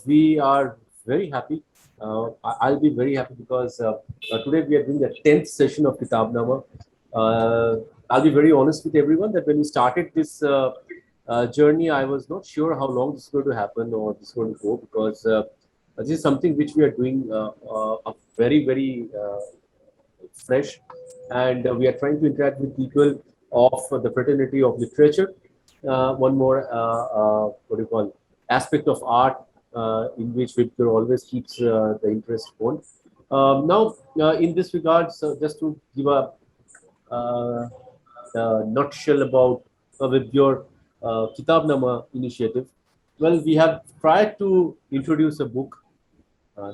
we are very happy. I'll be very happy because today we are doing the 10th session of Kitabnama. Uh, I'll be very honest with everyone that when we started this journey, I was not sure how long this is going to happen or this is going to go because this is something which we are doing a very fresh, and we are trying to interact with people of the fraternity of literature. One more, what do you call, aspect of art in which Victor always keeps the interest on. Now, in this regard, so just to give uh, a nutshell about with your Kitabnama initiative, well, we have tried to introduce a book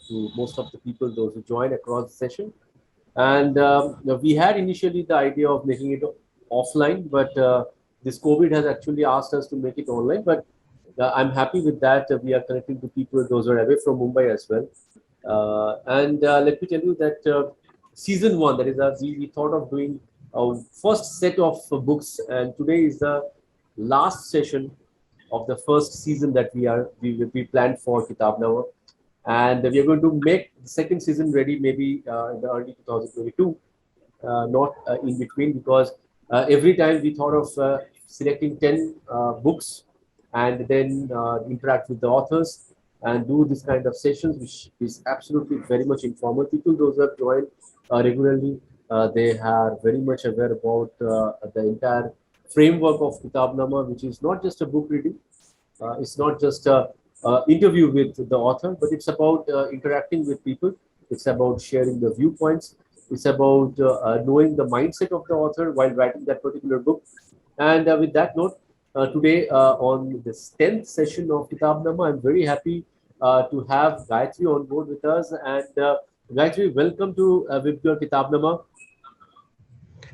to most of the people, those who join across the session. And we had initially the idea of making it offline, but this COVID has actually asked us to make it online. But I'm happy with that. We are connecting to people, those who are away from Mumbai as well. And let me tell you that season one, that is, we thought of doing our first set of books, and today is the last session of the first season that we planned for Kitab Nawa, and we are going to make the second season ready maybe in the early 2022, not in between, because every time we thought of selecting 10 books and then interact with the authors and do this kind of sessions, which is absolutely very much informal. People, those who have joined regularly, they are very much aware about the entire framework of Kitabnama, which is not just a book reading, it's not just a interview with the author, but it's about interacting with people. It's about sharing the viewpoints. It's about knowing the mindset of the author while writing that particular book. And with that note, today on this 10th session of Kitab Nama, I'm very happy to have Gayatri on board with us. And Gayatri, welcome to with your Kitab Nama.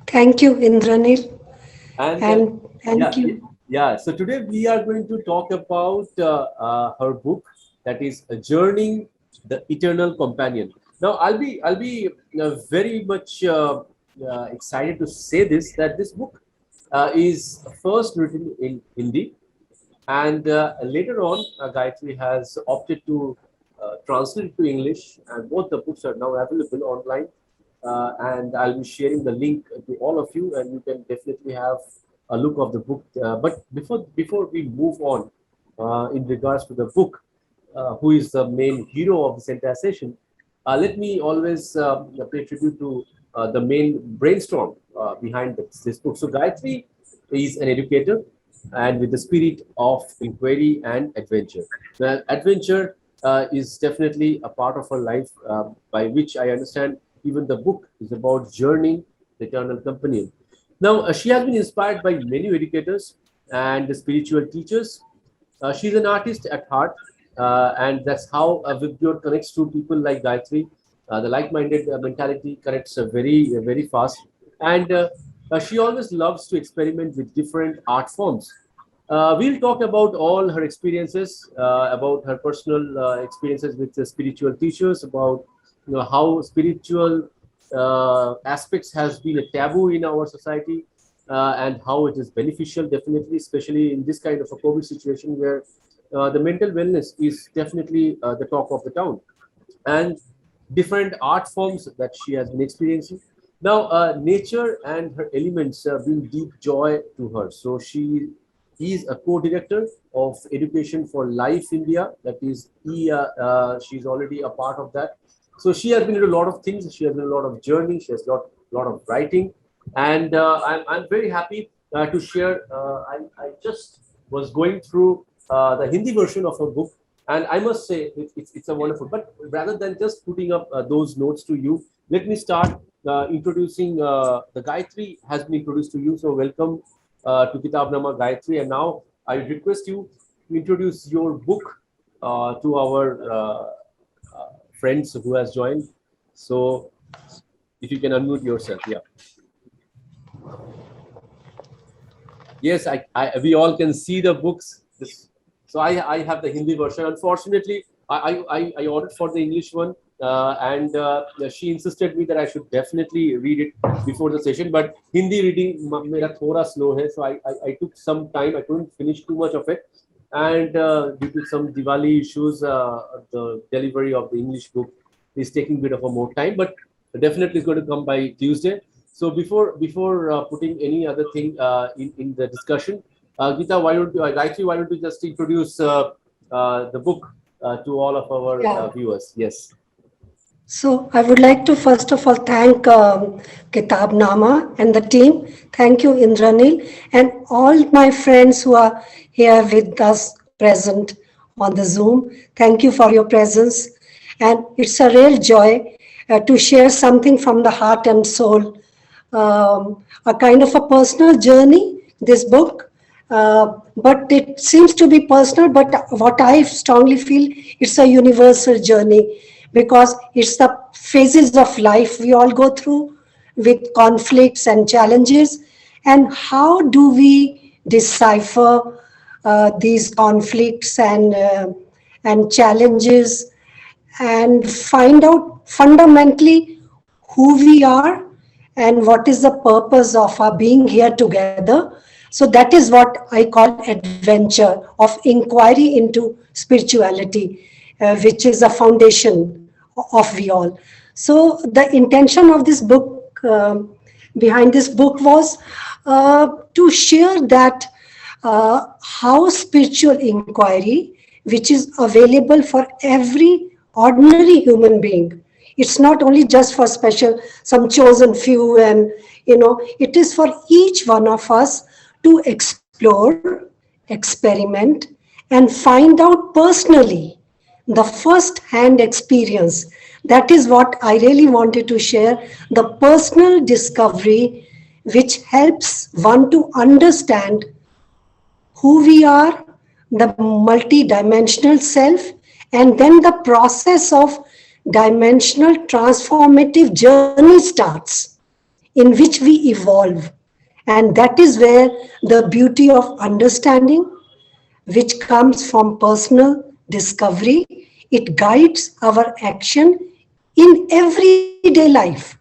Thank you, Indranil, And and yeah, thank you. yeah. So today we are going to talk about her book, that is Journeying the Eternal Companion. Now, I'll be very much excited to say this, that this book is first written in Hindi, and later on, Gayatri has opted to translate it to English, and both the books are now available online. And I'll be sharing the link to all of you, and you can definitely have a look of the book. But before we move on, in regards to the book, who is the main hero of this entire session, let me always pay tribute to the main brainstorm behind this book. So Gayatri is an educator and with the spirit of inquiry and adventure. Well, adventure is definitely a part of her life, by which I understand even the book is about journeying the eternal companion. Now, she has been inspired by many educators and spiritual teachers. She's an artist at heart, and that's how Vibgyor connects to people like Gayatri. The like-minded mentality connects very fast, and she always loves to experiment with different art forms. We'll talk about all her experiences, about her personal experiences with the spiritual teachers, about how spiritual aspects has been a taboo in our society, and how it is beneficial, definitely, especially in this kind of a COVID situation where the mental wellness is definitely the talk of the town, and different art forms that she has been experiencing. Now, nature and her elements bring deep joy to her. So she is a co-director of Education for Life India. That is, she's already a part of that. So she has been in a lot of things. She has been in a lot of journey. She has lot of writing, and I'm very happy to share. I just was going through the Hindi version of her book, and I must say it's a wonderful. But rather than just putting up those notes to you, let me start introducing the Gayatri has been introduced to you. So welcome to Kitabnama, Gayatri, and now I request you to introduce your book to our friends who has joined. So if you can unmute yourself, yeah. Yes, we all can see the books. So I have the Hindi version. Unfortunately, I ordered for the English one, and she insisted me that I should definitely read it before the session. But Hindi reading mera thoda slow hai, so I took some time. I couldn't finish too much of it, and due to some Diwali issues, the delivery of the English book is taking a bit of a more time, but definitely it's going to come by Tuesday. So before putting any other thing in the discussion, Geeta, why don't you, Gayatri, why don't you just introduce the book to all of our Yeah. viewers? Yes. So I would like to first of all thank Kitab Nama and the team. Thank you, Indranil, and all my friends who are here with us present on the Zoom. Thank you for your presence. And it's a real joy to share something from the heart and soul, a kind of a personal journey, this book. But it seems to be personal, but what I strongly feel, it's a universal journey because it's the phases of life we all go through with conflicts and challenges. And how do we decipher these conflicts and challenges and find out fundamentally who we are and what is the purpose of our being here together. So that is what I call adventure of inquiry into spirituality, which is a foundation of we all. So the intention of this book, behind this book, was to share that how spiritual inquiry, which is available for every ordinary human being. It's not only just for special, some chosen few, and it is for each one of us to explore, experiment, and find out personally the first hand experience. That is what I really wanted to share, the personal discovery which helps one to understand who we are, the multi-dimensional self, and then the process of dimensional transformative journey starts in which we evolve. And that is where the beauty of understanding, which comes from personal discovery, it guides our action in everyday life.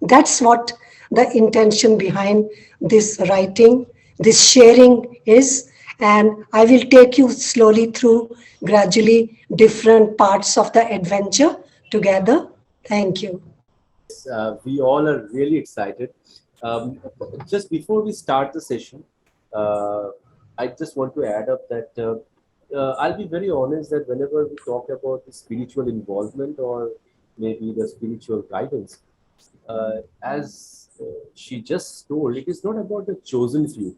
That's what the intention behind this writing, this sharing is. And I will take you slowly through gradually different parts of the adventure together. Thank you. We all are really excited. Um, just before we start the session, uh, I just want to add up that I'll be very honest that whenever we talk about the spiritual involvement or maybe the spiritual guidance, as she just told, it is not about the chosen few.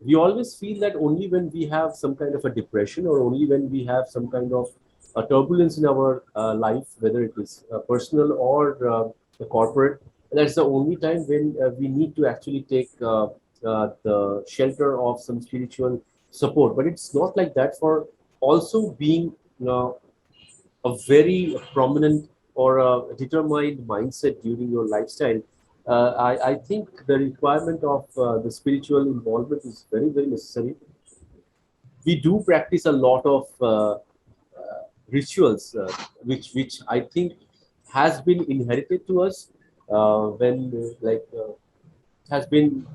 We always feel that only when we have some kind of a depression or only when we have some kind of a turbulence in our life, whether it is personal or corporate, that's the only time when we need to actually take the shelter of some spiritual support. But it's not like that for also being a very prominent or a determined mindset during your lifestyle. I think the requirement of the spiritual involvement is very, very necessary. We do practice a lot of rituals, which I think has been inherited to us when has been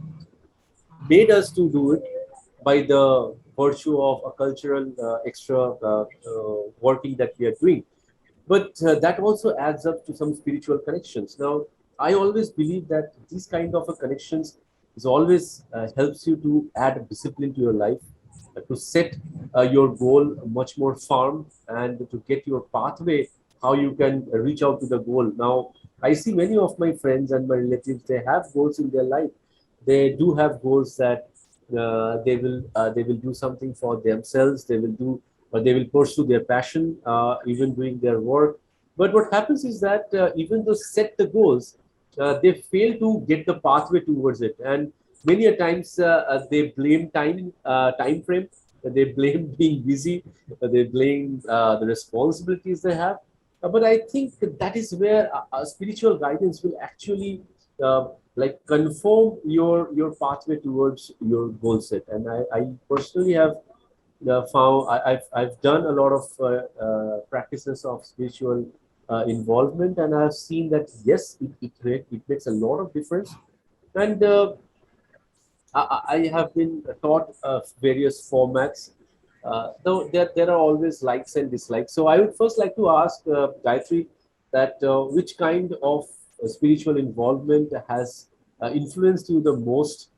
made us to do it by the virtue of a cultural extra working that we are doing. But that also adds up to some spiritual connections. Now, I always believe that these kind of a connections is always helps you to add discipline to your life, to set your goal much more firm, and to get your pathway how you can reach out to the goal. Now, I see many of my friends and my relatives, they have goals in their life. They do have goals that they will do something for themselves. They will do or they will pursue their passion, even doing their work. But what happens is that even though set the goals, they fail to get the pathway towards it, and many a times they blame time frame, they blame being busy, they blame the responsibilities they have. But I think that is where spiritual guidance will actually like conform your pathway towards your goal set. And I personally have found I've done a lot of practices of spiritual involvement, and I've seen that yes, it makes a lot of difference. And I have been taught various formats, Though there are always likes and dislikes. So I would first like to ask Gayatri that which kind of spiritual involvement has influenced you the most,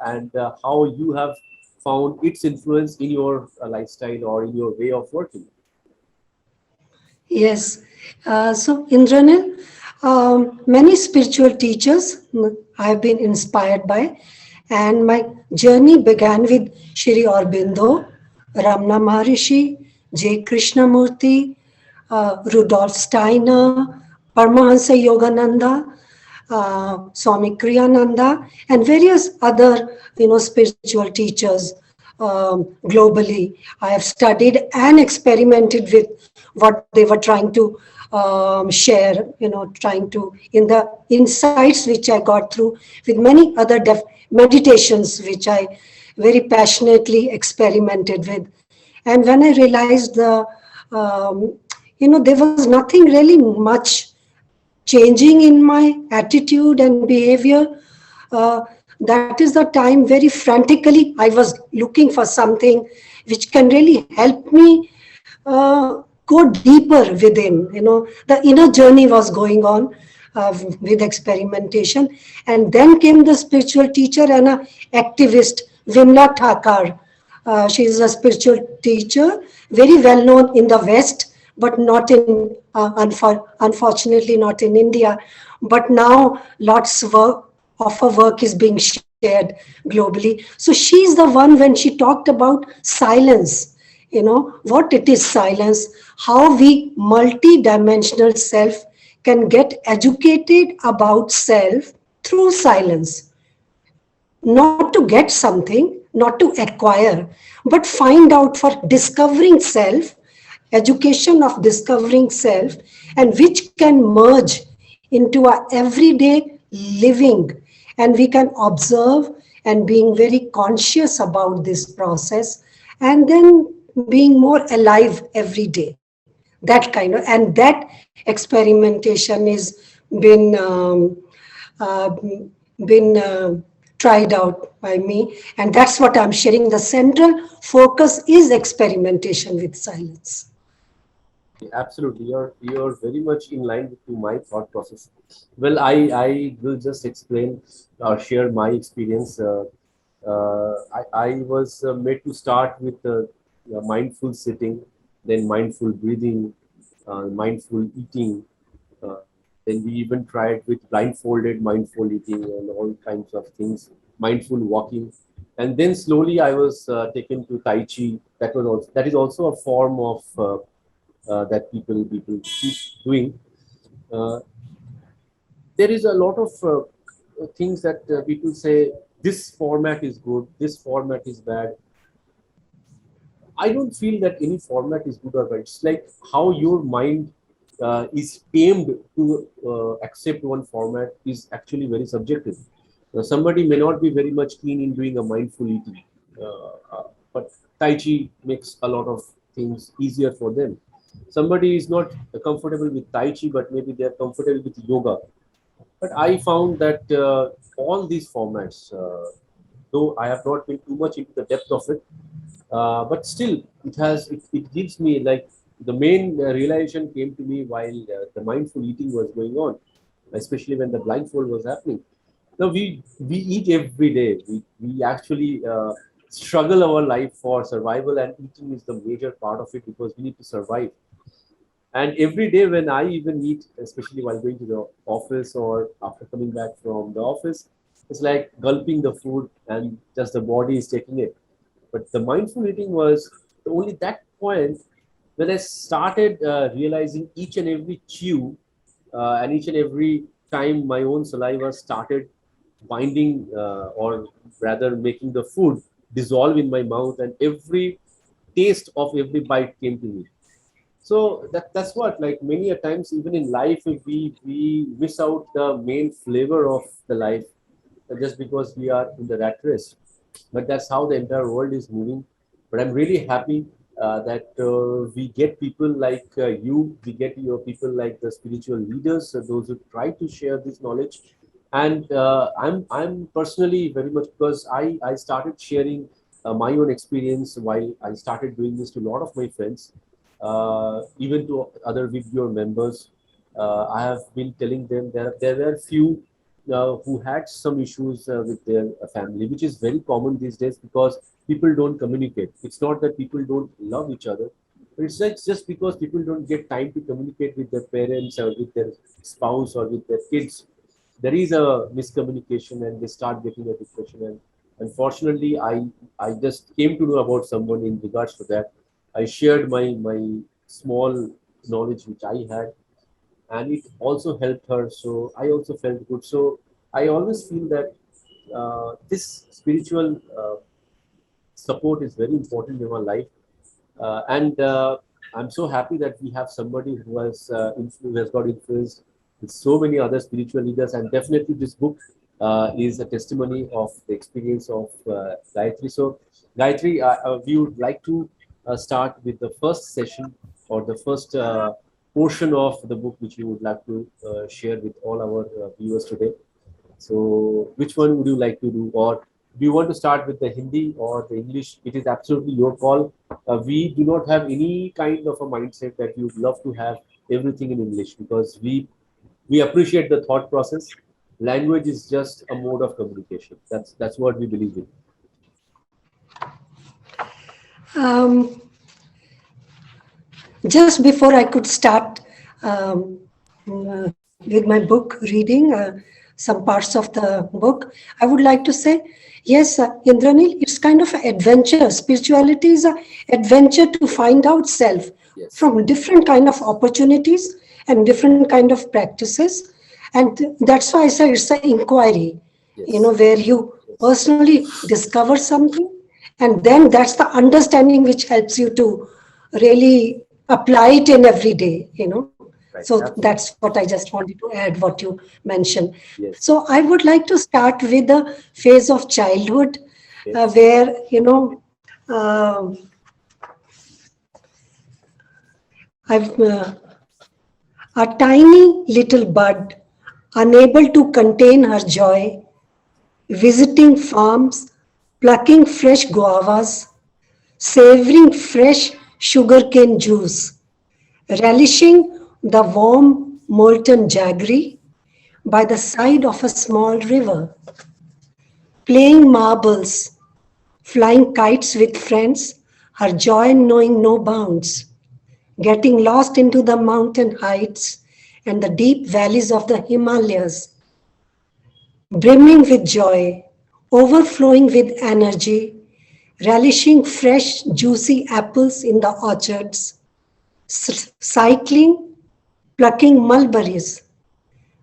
and how you have found its influence in your lifestyle or in your way of working. Yes. So, Indranil, many spiritual teachers I have been inspired by, and my journey began with Shri Aurobindo, Ramana Maharishi, J. Krishnamurti, Rudolf Steiner, Paramahansa Yogananda, Swami Kriyananda, and various other, spiritual teachers globally. I have studied and experimented with what they were trying to share, trying to, in the insights which I got through with many other meditations, which I very passionately experimented with. And when I realized there was nothing really much changing in my attitude and behavior. Uh, that is the time very frantically I was looking for something which can really help me go deeper within. The inner journey was going on with experimentation. And then came the spiritual teacher and an activist, Vimla Thakar. She is a spiritual teacher, very well known in the West, but not in, unfortunately, not in India. But now lots of her work is being shared globally. So she's the one when she talked about silence, what it is silence, how we multi-dimensional self can get educated about self through silence, not to get something, not to acquire, but find out for discovering self, education of discovering self, and which can merge into our everyday living. And we can observe and being very conscious about this process, and then being more alive every day. That kind of, and that experimentation is been uh, tried out by me, and that's what I'm sharing. The central focus is experimentation with silence. Absolutely, you're very much in line with my thought process. Well, I will just explain or share my experience. I was made to start with mindful sitting, then mindful breathing, mindful eating. Uh, then we even tried with blindfolded mindful eating and all kinds of things, mindful walking, and then slowly I was taken to Tai Chi. That is also a form of that people keep doing. Uh, there is a lot of things that people say this format is good, this format is bad. I don't feel that any format is good or bad. It's like how your mind is tamed to accept one format is actually very subjective. Somebody may not be very much keen in doing a mindful eating, but Tai Chi makes a lot of things easier for them. Somebody is not comfortable with Tai Chi, but maybe they are comfortable with yoga. But I found that all these formats, though I have not been too much into the depth of it, but still it gives me like the main realization came to me while the mindful eating was going on, especially when the blindfold was happening. Now we eat every day. We actually struggle our life for survival, and eating is the major part of it because we need to survive. And every day when I even eat, especially while going to the office or after coming back from the office, it's like gulping the food and just the body is taking it. But the mindful eating was only that point when I started realizing each and every chew and each and every time my own saliva started binding or rather making the food dissolve in my mouth, and every taste of every bite came to me. So that's what, like many a times even in life we miss out the main flavor of the life just because we are in the rat race. But that's how the entire world is moving. But I'm really happy that we get people like you, we get your people like the spiritual leaders, those who try to share this knowledge. And I'm personally very much, because I started sharing my own experience while I started doing this to a lot of my friends, even to other VPO members. I have been telling them that there were few who had some issues with their family, which is very common these days because people don't communicate. It's not that people don't love each other, but it's like just because people don't get time to communicate with their parents or with their spouse or with their kids. There is a miscommunication and they start getting a depression. And unfortunately, I just came to know about someone in regards to that. I shared my small knowledge which I had, and it also helped her. So I also felt good. So I always feel that this spiritual support is very important in our life, and I'm so happy that we have somebody who has got influenced with so many other spiritual leaders, and definitely this book is a testimony of the experience of Gayatri. So, Gayatri, we would like to start with the first session or the first portion of the book which you would like to share with all our viewers today. So, which one would you like to do, or do you want to start with the Hindi or the English? It is absolutely your call. We do not have any kind of a mindset that you'd love to have everything in English because we appreciate the thought process. Language is just a mode of communication. That's what we believe in. Um, just before I could start with my book reading, some parts of the book, I would like to say, yes, Indranil, it's kind of an adventure. Spirituality is an adventure to find out self Yes. from different kind of opportunities and different kind of practices. And that's why I say it's an inquiry, Yes. where you personally discover something, and then that's the understanding which helps you to really apply it in every day. Right. So Absolutely. that's what I just wanted to add what you mentioned. Yes. So I would like to start with the phase of childhood, Yes. where, um I've a tiny little bud, unable to contain her joy, visiting farms, plucking fresh guavas, savoring fresh sugarcane juice, relishing the warm molten jaggery by the side of a small river, playing marbles, flying kites with friends, her joy knowing no bounds, getting lost into the mountain heights and the deep valleys of the Himalayas, brimming with joy, overflowing with energy, relishing fresh, juicy apples in the orchards, cycling, plucking mulberries,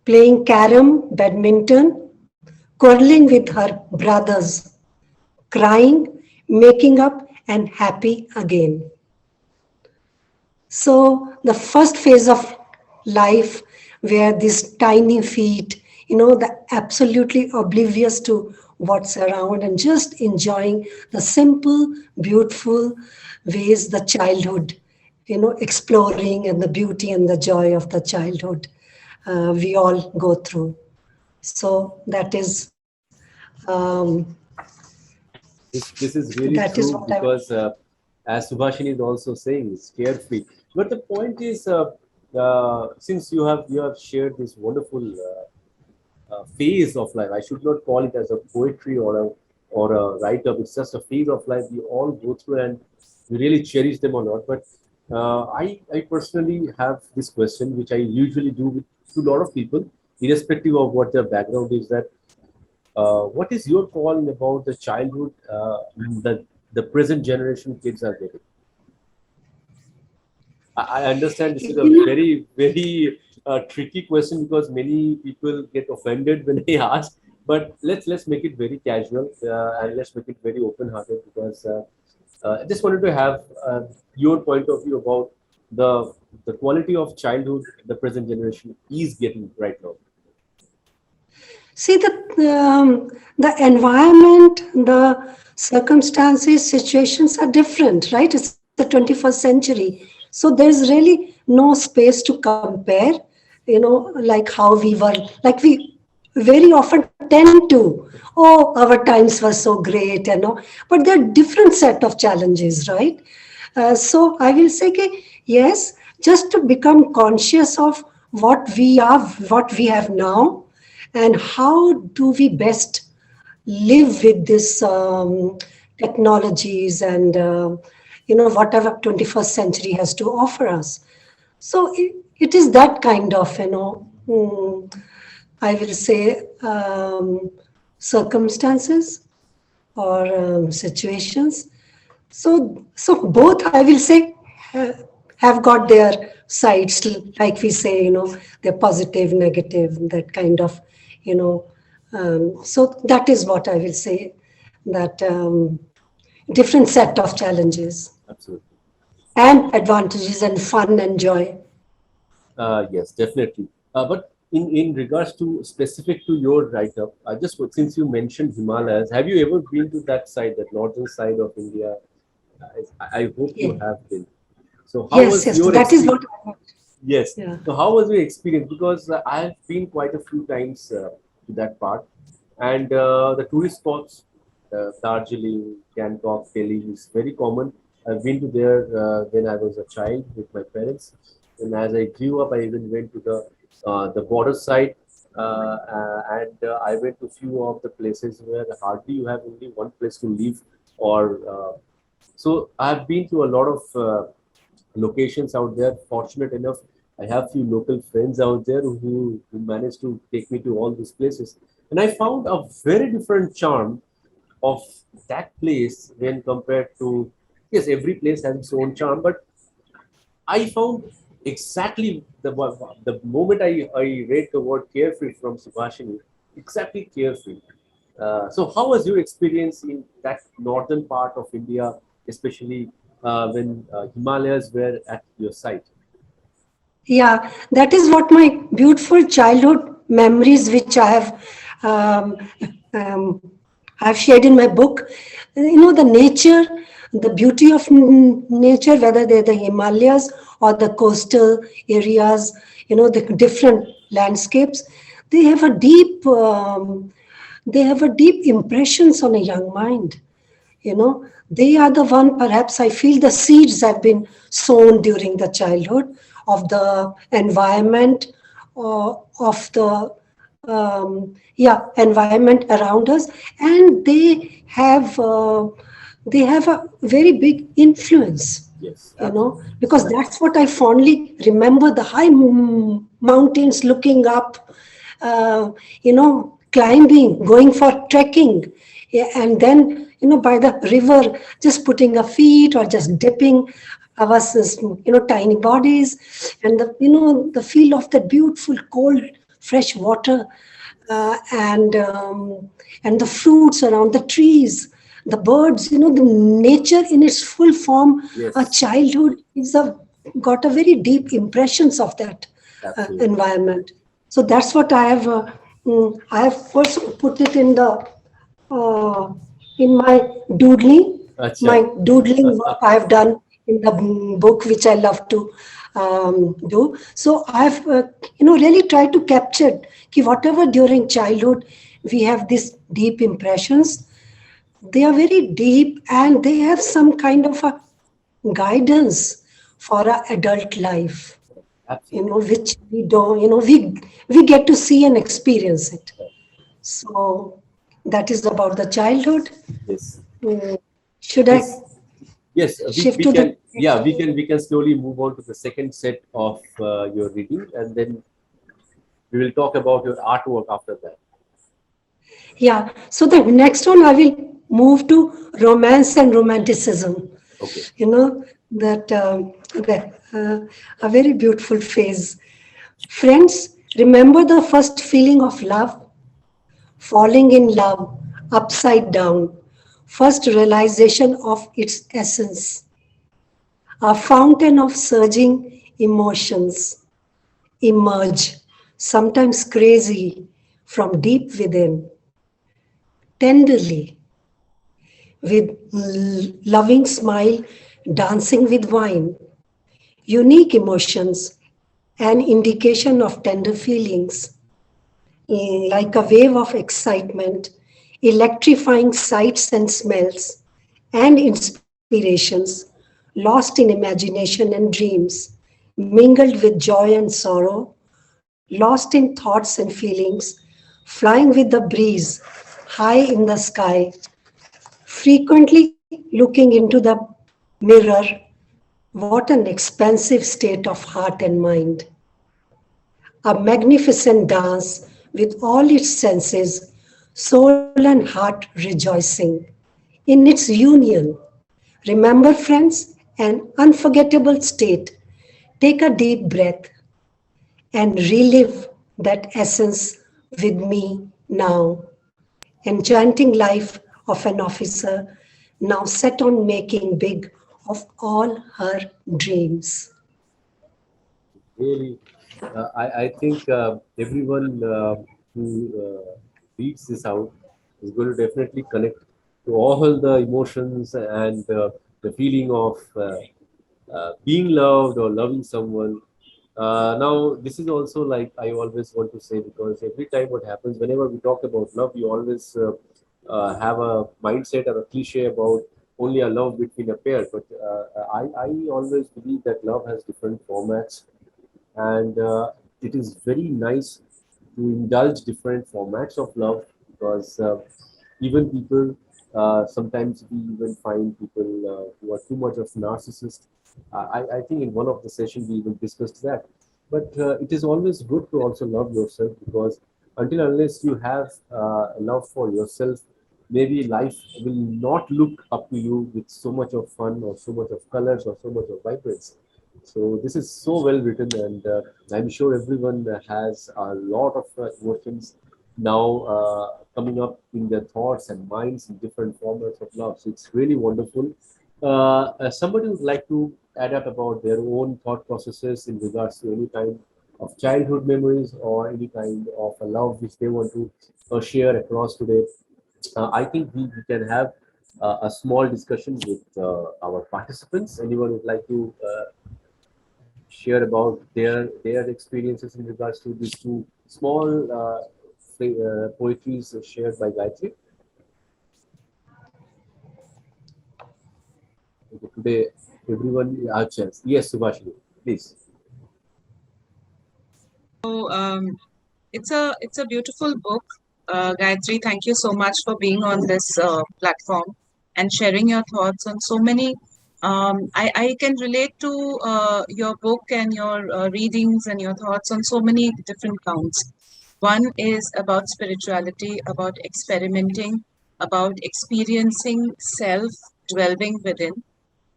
playing carom, badminton, quarreling with her brothers, crying, making up, and happy again. So the first phase of life where these tiny feet, the absolutely oblivious to what's around and just enjoying the simple, beautiful ways the childhood, exploring and the beauty and the joy of the childhood we all go through. So This is really that is true what I because, as Subhashini is also saying, it's carefree. But the point is, since you have shared this wonderful phase of life, I should not call it as a poetry or a write-up. It's just a phase of life we all go through, and we really cherish them a lot. But I personally have this question, which I usually do with to a lot of people, irrespective of what their background is. That what is your call about the childhood that the present generation kids are getting? I understand this is a very, very tricky question because many people get offended when they ask. But let's make it very casual and let's make it very open-hearted because I just wanted to have your point of view about the quality of childhood the present generation is getting right now. see the environment, the circumstances, situations are different, right? It's the 21st century. So there's really no space to compare, like how we were, like we very often tend to, oh, our times were so great, but there are different set of challenges, right? So I will say, yes, just to become conscious of what we are, what we have now, and how do we best live with this technologies and whatever 21st century has to offer us. So it is that kind of, I will say, circumstances or situations. So both, I will say, have got their sides, like we say, they're positive, negative, that kind of, you know. So that is what I will say, that different set of challenges Absolutely. and advantages and fun and joy. Yes, definitely. But in regards to specific to your write-up, just since you mentioned Himalayas, have you ever been to that side, that northern side of India? I hope you Yeah. have been. So how Yes, was yes, your that is what experience? I want. Yes. Yeah. So how was your experience? Because I've been quite a few times to that part, and the tourist spots, Darjeeling, Gangtok, Delhi is very common. I've been to there when I was a child with my parents, and as I grew up, I even went to the border side, and I went to few of the places where hardly you have only one place to live, or so I've been to a lot of locations out there. Fortunate enough, I have few local friends out there who managed to take me to all these places. And I found a very different charm of that place when compared to, yes, every place has its own charm, but I found exactly the moment I read the word carefree from Subhashini, exactly carefree. So, how was your experience in that northern part of India, especially when Himalayas were at your side? Yeah, that is what my beautiful childhood memories, which um, um, I have shared in my book. The nature, the beauty of nature, whether they're the Himalayas or the coastal areas, the different landscapes, they have a deep impressions on a young mind. They are the one, perhaps I feel the seeds have been sown during the childhood of the environment, of the environment around us, and they have a very big influence, Yes, absolutely. because that's what I fondly remember, the high mountains looking up, climbing, going for trekking, yeah, and then, by the river, just putting a feet or just dipping our, tiny bodies, and the feel of that beautiful, cold, fresh water, and the fruits around the trees, the birds, the nature in its full form. A Yes, childhood is a got a very deep impressions of that absolutely. environment. So that's what I have also put it uh, in my Acha. doodling work I have done in the book, which I love to do. So I've, really tried to capture ki whatever during childhood we have these deep impressions. They are very deep and they have some kind of a guidance for our adult life, Absolutely. which we don't, we get to see and experience it. So that is about the childhood. Yes. Mm, Should I Yes. Yes, shift we to the can, yeah, next? we can slowly move on to the second set of your reading, and then we will talk about your artwork after that. Yeah. So the next one, I will move to romance and romanticism. Okay. That a very beautiful phase. Friends, remember the first feeling of love, falling in love, upside down, first realization of its essence, a fountain of surging emotions emerge, sometimes crazy, from deep within, tenderly, with loving smile, dancing with wine, unique emotions, an indication of tender feelings, like a wave of excitement, electrifying sights and smells, and inspirations, lost in imagination and dreams, mingled with joy and sorrow, lost in thoughts and feelings, flying with the breeze, high in the sky, frequently looking into the mirror. What an expansive state of heart and mind. A magnificent dance with all its senses, soul and heart rejoicing in its union. Remember, friends, an unforgettable state. Take a deep breath and relive that essence with me now. Enchanting life of an officer now set on making big of all her dreams. Really, I think everyone who reads this out is going to definitely connect to all the emotions and the feeling of being loved or loving someone. Now, this is also like I always want to say, because every time what happens, whenever we talk about love, we always have a mindset or a cliche about only a love between a pair. But I always believe that love has different formats, and it is very nice to indulge different formats of love, because even people sometimes we even find people who are too much of narcissist. I think in one of the sessions we even discussed that. But it is always good to also love yourself, because until unless you have love for yourself, maybe life will not look up to you with so much of fun or so much of colors or so much of vibrance. So this is so well written, and I'm sure everyone has a lot of emotions now coming up in their thoughts and minds in different formats of love. So it's really wonderful. Somebody would like to add up about their own thought processes in regards to any kind of childhood memories or any kind of a love which they want to share across today. I think we can have a small discussion with our participants. Anyone would like to share about their experiences in regards to these two small poetries shared by Gayatri? Okay, today, everyone our chance. Yes, Subhashini, please. So it's a beautiful book. Gayatri, thank you so much for being on this platform and sharing your thoughts on so many. I can relate to your book and your readings and your thoughts on so many different counts. One is about spirituality, about experimenting, about experiencing self, dwelling within.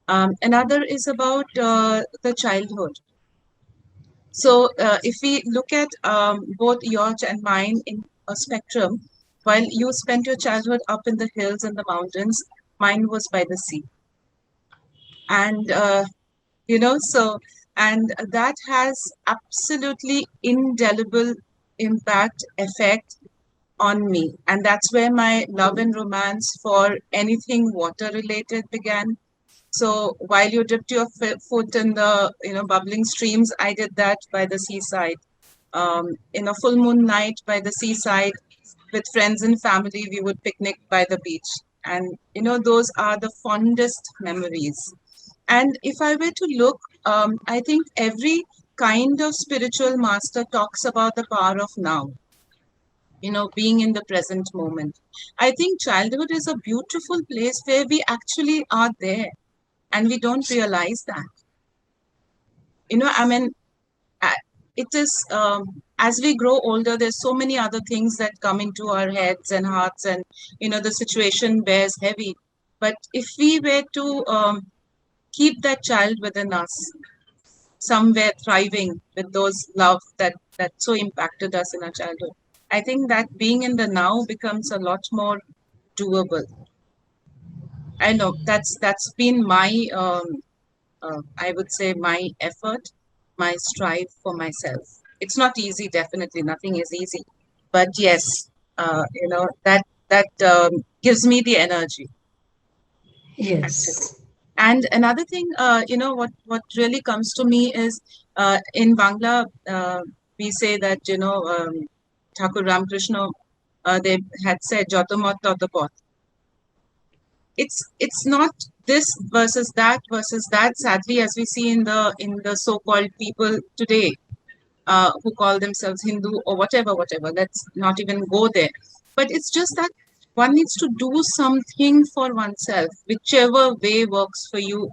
Another is about the childhood. So, if we look at both yours and mine in a spectrum, while you spent your childhood up in the hills and the mountains, mine was by the sea. And, so, and that has absolutely indelible impact, effect on me. And that's where my love and romance for anything water related began. So while you dipped your foot in the bubbling streams, I did that by the seaside. In a full moon night by the seaside with friends and family, we would picnic by the beach, and those are the fondest memories. And if I were to look, I think every kind of spiritual master talks about the power of now. Being in the present moment. I think childhood is a beautiful place where we actually are there and we don't realize that. I mean, uh, it is as we grow older, there's so many other things that come into our heads and hearts, and the situation bears heavy. But if we were to keep that child within us, somewhere thriving with those love that so impacted us in our childhood, I think that being in the now becomes a lot more doable. I know that's been my I would say my effort, my strive for myself. It's not easy, definitely. Nothing is easy. But yes, that gives me the energy, actually. Yes. And another thing, what really comes to me is in Bangla, we say that, Thakur Ramakrishna, they had said, "Jotomot Totopot." It's not this versus that versus that. Sadly, as we see in the so-called people today, who call themselves Hindu or whatever. Let's not even go there. But it's just that one needs to do something for oneself, whichever way works for you,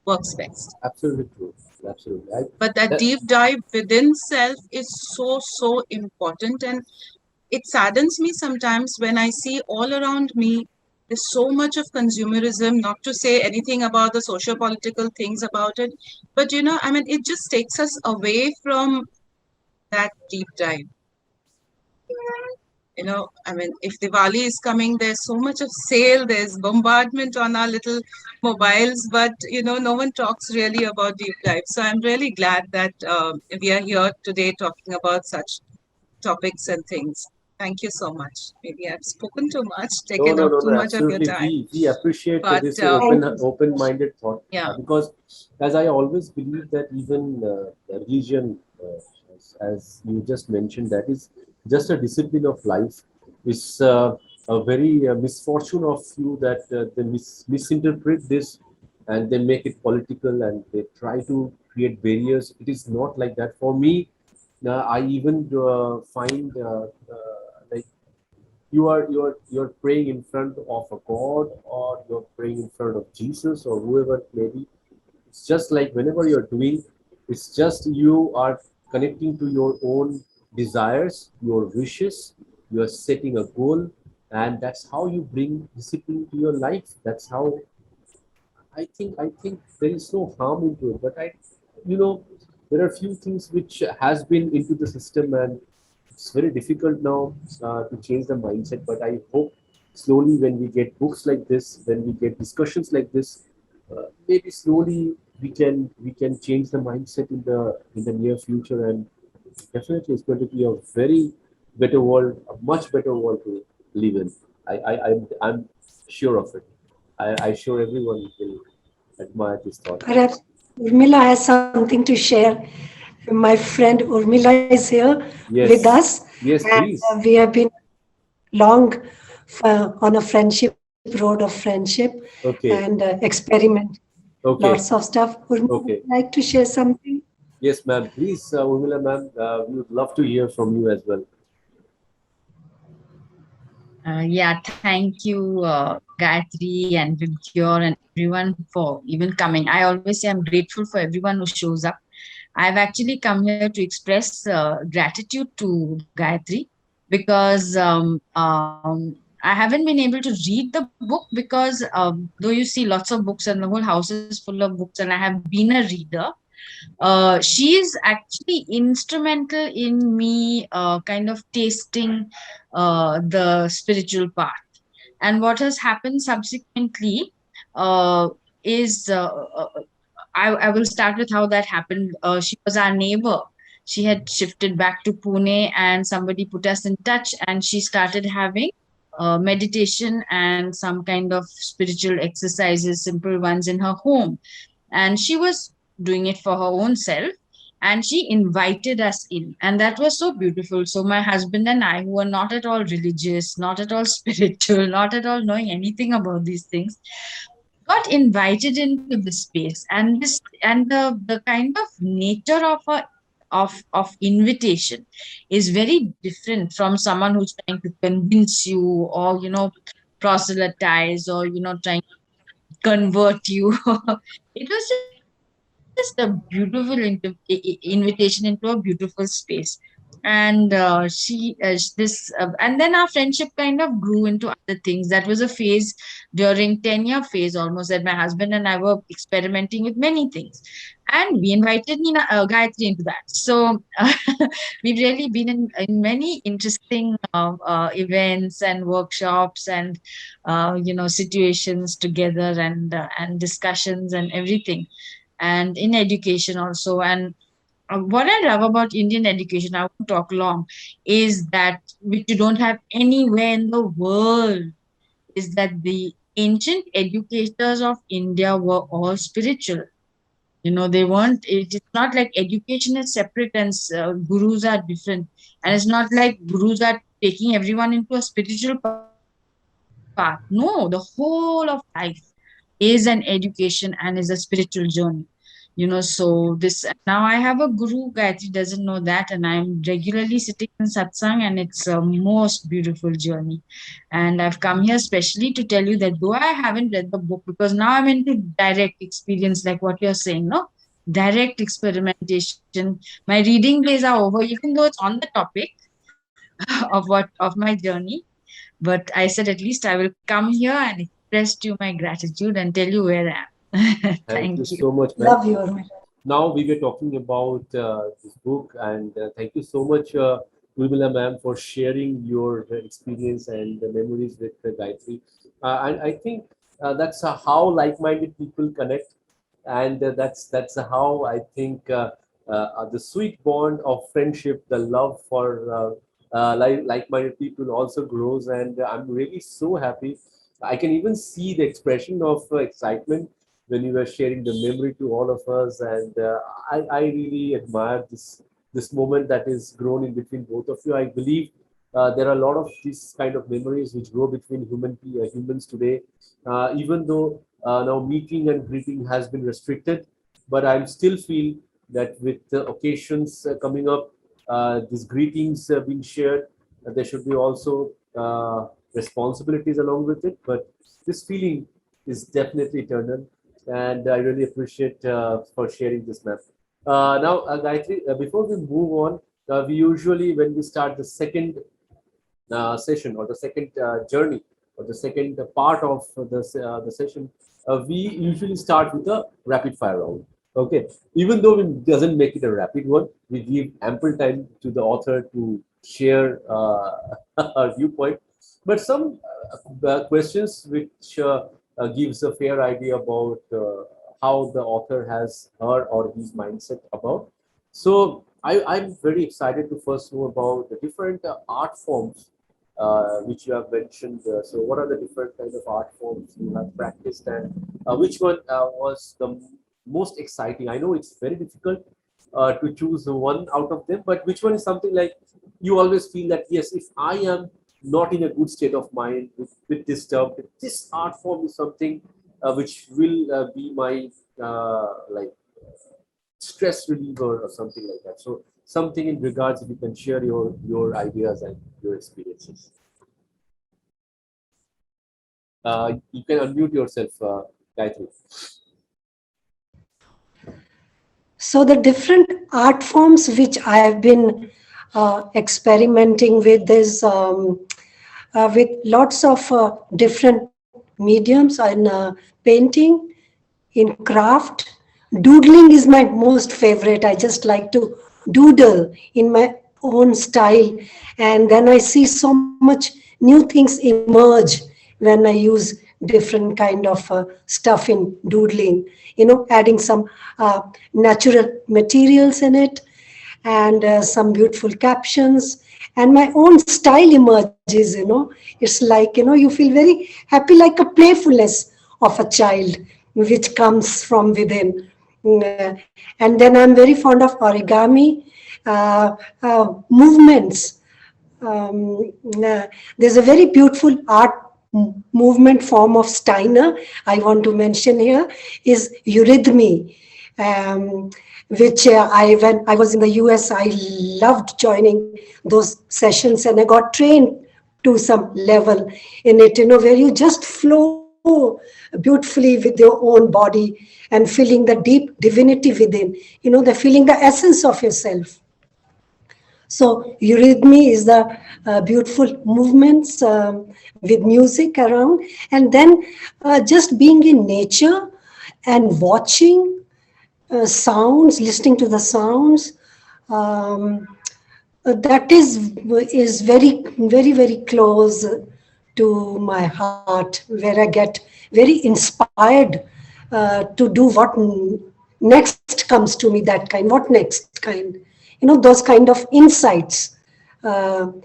works best. Absolutely true. Absolutely. But that deep dive within self is so important, and it saddens me sometimes when I see all around me there's so much of consumerism, not to say anything about the socio-political things about it, but I mean, it just takes us away from that deep dive. I mean, if Diwali is coming, there's so much of sale, there's bombardment on our little mobiles, but no one talks really about deep dive. So I'm really glad that we are here today talking about such topics and things. Thank you so much. Maybe I've spoken too much, taken up too much of your Absolutely. time. We appreciate But, this Thank you. open-minded thought. Yeah. Because as I always believe that even religion, as you just mentioned, that is just a discipline of life. It's a very misfortune of you that they misinterpret this and they make it political and they try to create barriers. It is not like that. For me, I even find like you're praying in front of a god, or you're praying in front of Jesus or whoever it may be. It's just like whenever you're doing, it's just you are connecting to your own desires, your wishes. You are setting a goal, and that's how you bring discipline to your life. That's how I think there is no harm into it. But you know, there are few things which has been into the system, and it's very difficult now to change the mindset. But I hope slowly, when we get books like this, when we get discussions like this, maybe slowly we can change the mindset in the near future, and definitely it's going to be a very better world, a much better world to live in. I'm sure of it. I sure everyone will admire this thought. Perhaps Urmila has something to share. My friend Urmila is here with Yes, us, yes, and please. we have been long on a friendship road of friendship and Okay, experiment lots okay, of stuff. Urmila, would you okay. like to share something? Yes, ma'am. Please, Urmila, ma'am, we would love to hear from you as well. Yeah, thank you, Gayatri and Vibgyor and everyone for even coming. I always say I'm grateful for everyone who shows up. I've actually come here to express gratitude to Gayatri because I haven't been able to read the book because though you see lots of books and the whole house is full of books and I have been a reader, she is actually instrumental in me kind of tasting the spiritual path. And what has happened subsequently uh, is I will start with how that happened. She was our neighbor. She had shifted back to Pune, and somebody put us in touch, and she started having meditation and some kind of spiritual exercises, simple ones in her home. And she was doing it for her own self. And she invited us in, and that was so beautiful. So, my husband and I, who were not at all religious, not at all spiritual, not at all knowing anything about these things, got invited into the space. And the kind of nature of invitation is very different from someone who's trying to convince you, or proselytize, or trying to convert you. It was just a beautiful invitation into a beautiful space. And and then our friendship kind of grew into other things. That was a phase, during 10-year phase almost, that my husband and I were experimenting with many things, and we invited Gayatri into that. So we've really been in many interesting events and workshops and situations together, and discussions and everything, and in education also. And what I love about Indian education, I won't talk long, is that which you don't have anywhere in the world, is that the ancient educators of India were all spiritual. You know, they weren't, it's not like education is separate and gurus are different. And it's not like gurus are taking everyone into a spiritual path. No, the whole of life is an education and is a spiritual journey. You know, so this now I have a guru, Gayatri doesn't know that, and I'm regularly sitting in satsang, and it's a most beautiful journey. And I've come here specially to tell you that though I haven't read the book, because now I'm into direct experience, like what you're saying, no? Direct experimentation. My reading days are over, even though it's on the topic of my journey. But I said at least I will come here and express to you my gratitude and tell you where I am. Thank you Thank you. so much, ma'am. Love you, Urmila. Now we were talking about this book, and thank you so much, Urmila ma'am, for sharing your experience and the memories with Gayatri. And I think that's how like-minded people connect, and that's how I think the sweet bond of friendship, the love for like-minded people also grows, and I'm really so happy. I can even see the expression of excitement when you were sharing the memory to all of us, and I really admire this moment that is grown in between both of you. I believe there are a lot of these kind of memories which grow between humans today, even though now meeting and greeting has been restricted, but I still feel that with the occasions coming up, these greetings being shared, there should be also responsibilities along with it, but this feeling is definitely eternal, and I really appreciate for sharing this, map. Now, Gayatri, before we move on, we usually, when we start the second session or the second journey or the second part of the session, we usually start with a rapid fire round. Okay, even though it doesn't make it a rapid one, we give ample time to the author to share her viewpoint. But some questions which gives a fair idea about how the author has her or his mindset about. So I'm very excited to first know about the different art forms which you have mentioned. So what are the different kinds of art forms you have practiced, and which one was the most exciting? I know it's very difficult to choose one out of them, but which one is something like you always feel that, yes, if I am not in a good state of mind, with disturbed, this art form is something which will be my like stress reliever or something like that. So something in regards, if you can share your ideas and your experiences. You can unmute yourself, Gayatri. So the different art forms which I have been experimenting with is with lots of different mediums in painting, in craft. Doodling is my most favorite. I just like to doodle in my own style, and then I see so much new things emerge when I use different kind of stuff in doodling, adding some natural materials in it, and some beautiful captions, and my own style emerges. It's like, you feel very happy, like a playfulness of a child which comes from within. And then I'm very fond of origami movements. There's a very beautiful art movement form of Steiner I want to mention here is eurythmy, which when I was in the US, I loved joining those sessions, and I got trained to some level in it, where you just flow beautifully with your own body and feeling the deep divinity within, the feeling the essence of yourself. So eurythmy is the beautiful movements with music around, and then just being in nature and watching sounds, listening to the sounds. That is very, very, very close to my heart, where I get very inspired to do what next comes to me. That kind, what next kind, those kind of insights. And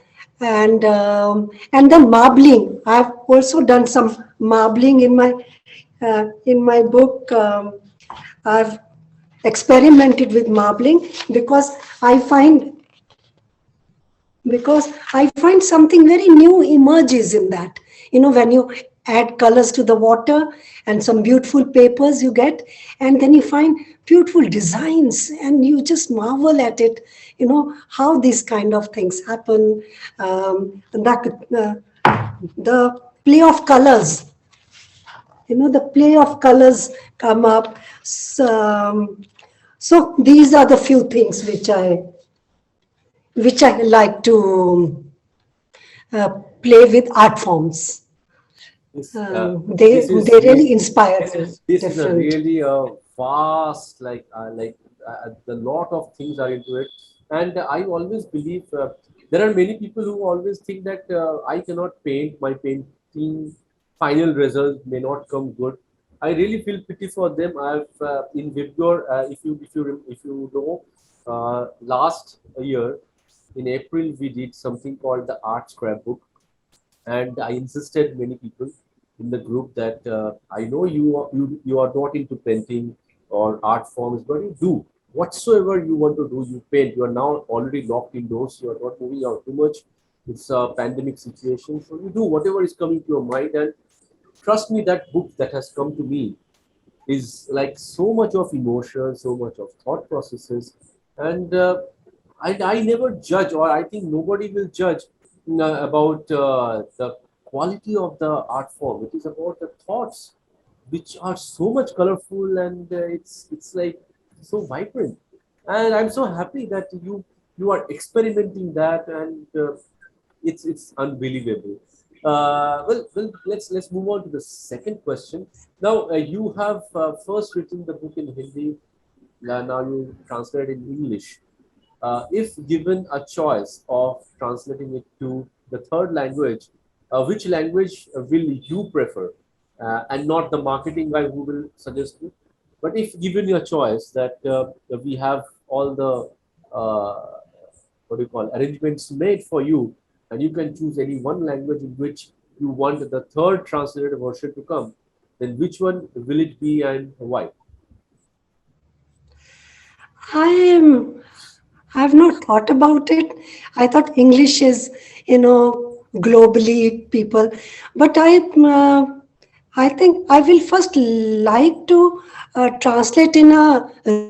then marbling. I've also done some marbling in my book. I've experimented with marbling because I find something very new emerges in that. When you add colors to the water and some beautiful papers you get, and then you find beautiful designs and you just marvel at it, how these kind of things happen. The play of colors, the play of colors come up. So these are the few things which I like to play with art forms. This, They this is really inspire me. this is a Different. really vast, the lot of things are into it. And I always believe there are many people who always think that I cannot paint. My painting final result may not come good. I really feel pity for them. I've in Vibgyor, if you know, last year in April we did something called the art scrapbook, and I insisted many people in the group that I know you are not into painting or art forms, but you do whatsoever you want to do. You paint. You are now already locked indoors. You are not moving out too much. It's a pandemic situation, so you do whatever is coming to your mind. And trust me, that book that has come to me is like so much of emotion, so much of thought processes, and I never judge, or I think nobody will judge about the quality of the art form. It is about the thoughts, which are so much colorful, and it's like so vibrant. And I'm so happy that you are experimenting that, and it's unbelievable. Well, let's move on to the second question. Now, you have first written the book in Hindi. Now you translate it in English. If given a choice of translating it to the third language, which language will you prefer? And not the marketing guy who will suggest you. But if given your choice that we have all the what do you call arrangements made for you, and you can choose any one language in which you want the third translated version to come, then which one will it be and why? I've not thought about it. I thought English is, globally people, but I think I will first like to translate in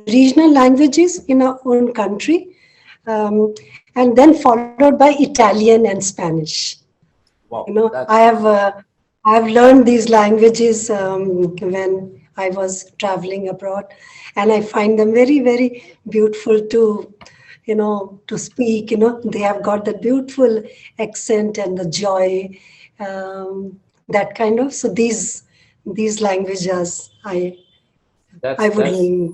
regional languages in our own country, and then followed by Italian and Spanish. Wow, I have learned these languages when I was traveling abroad, and I find them very, very beautiful to speak. They have got the beautiful accent and the joy, that kind of. So these languages, I would. That's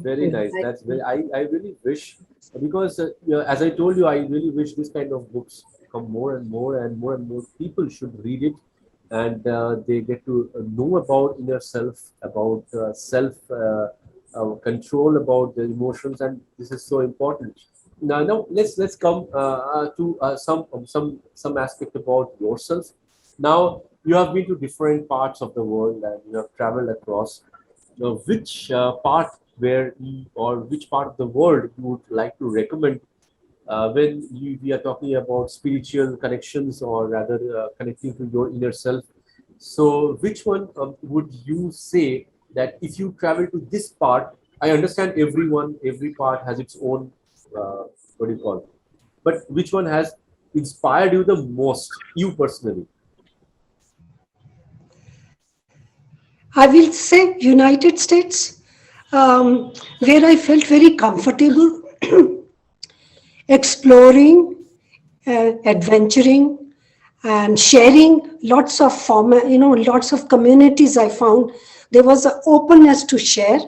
very nice. That's very. I really wish, because as I told you, I really wish this kind of books come more and more and more and more people should read it, and they get to know about inner self, about self control, about the emotions, and this is so important. Now let's come to some aspect about yourself. Now you have been to different parts of the world and you have traveled across. Which part or which part of the world you would like to recommend when we are talking about spiritual connections, or rather connecting to your inner self? So which one would you say that if you travel to this part? I understand every part has its own what do you call it? But which one has inspired you the most, you personally? I will say United States, where I felt very comfortable exploring, adventuring, and sharing lots of lots of communities. I found there was an openness to share,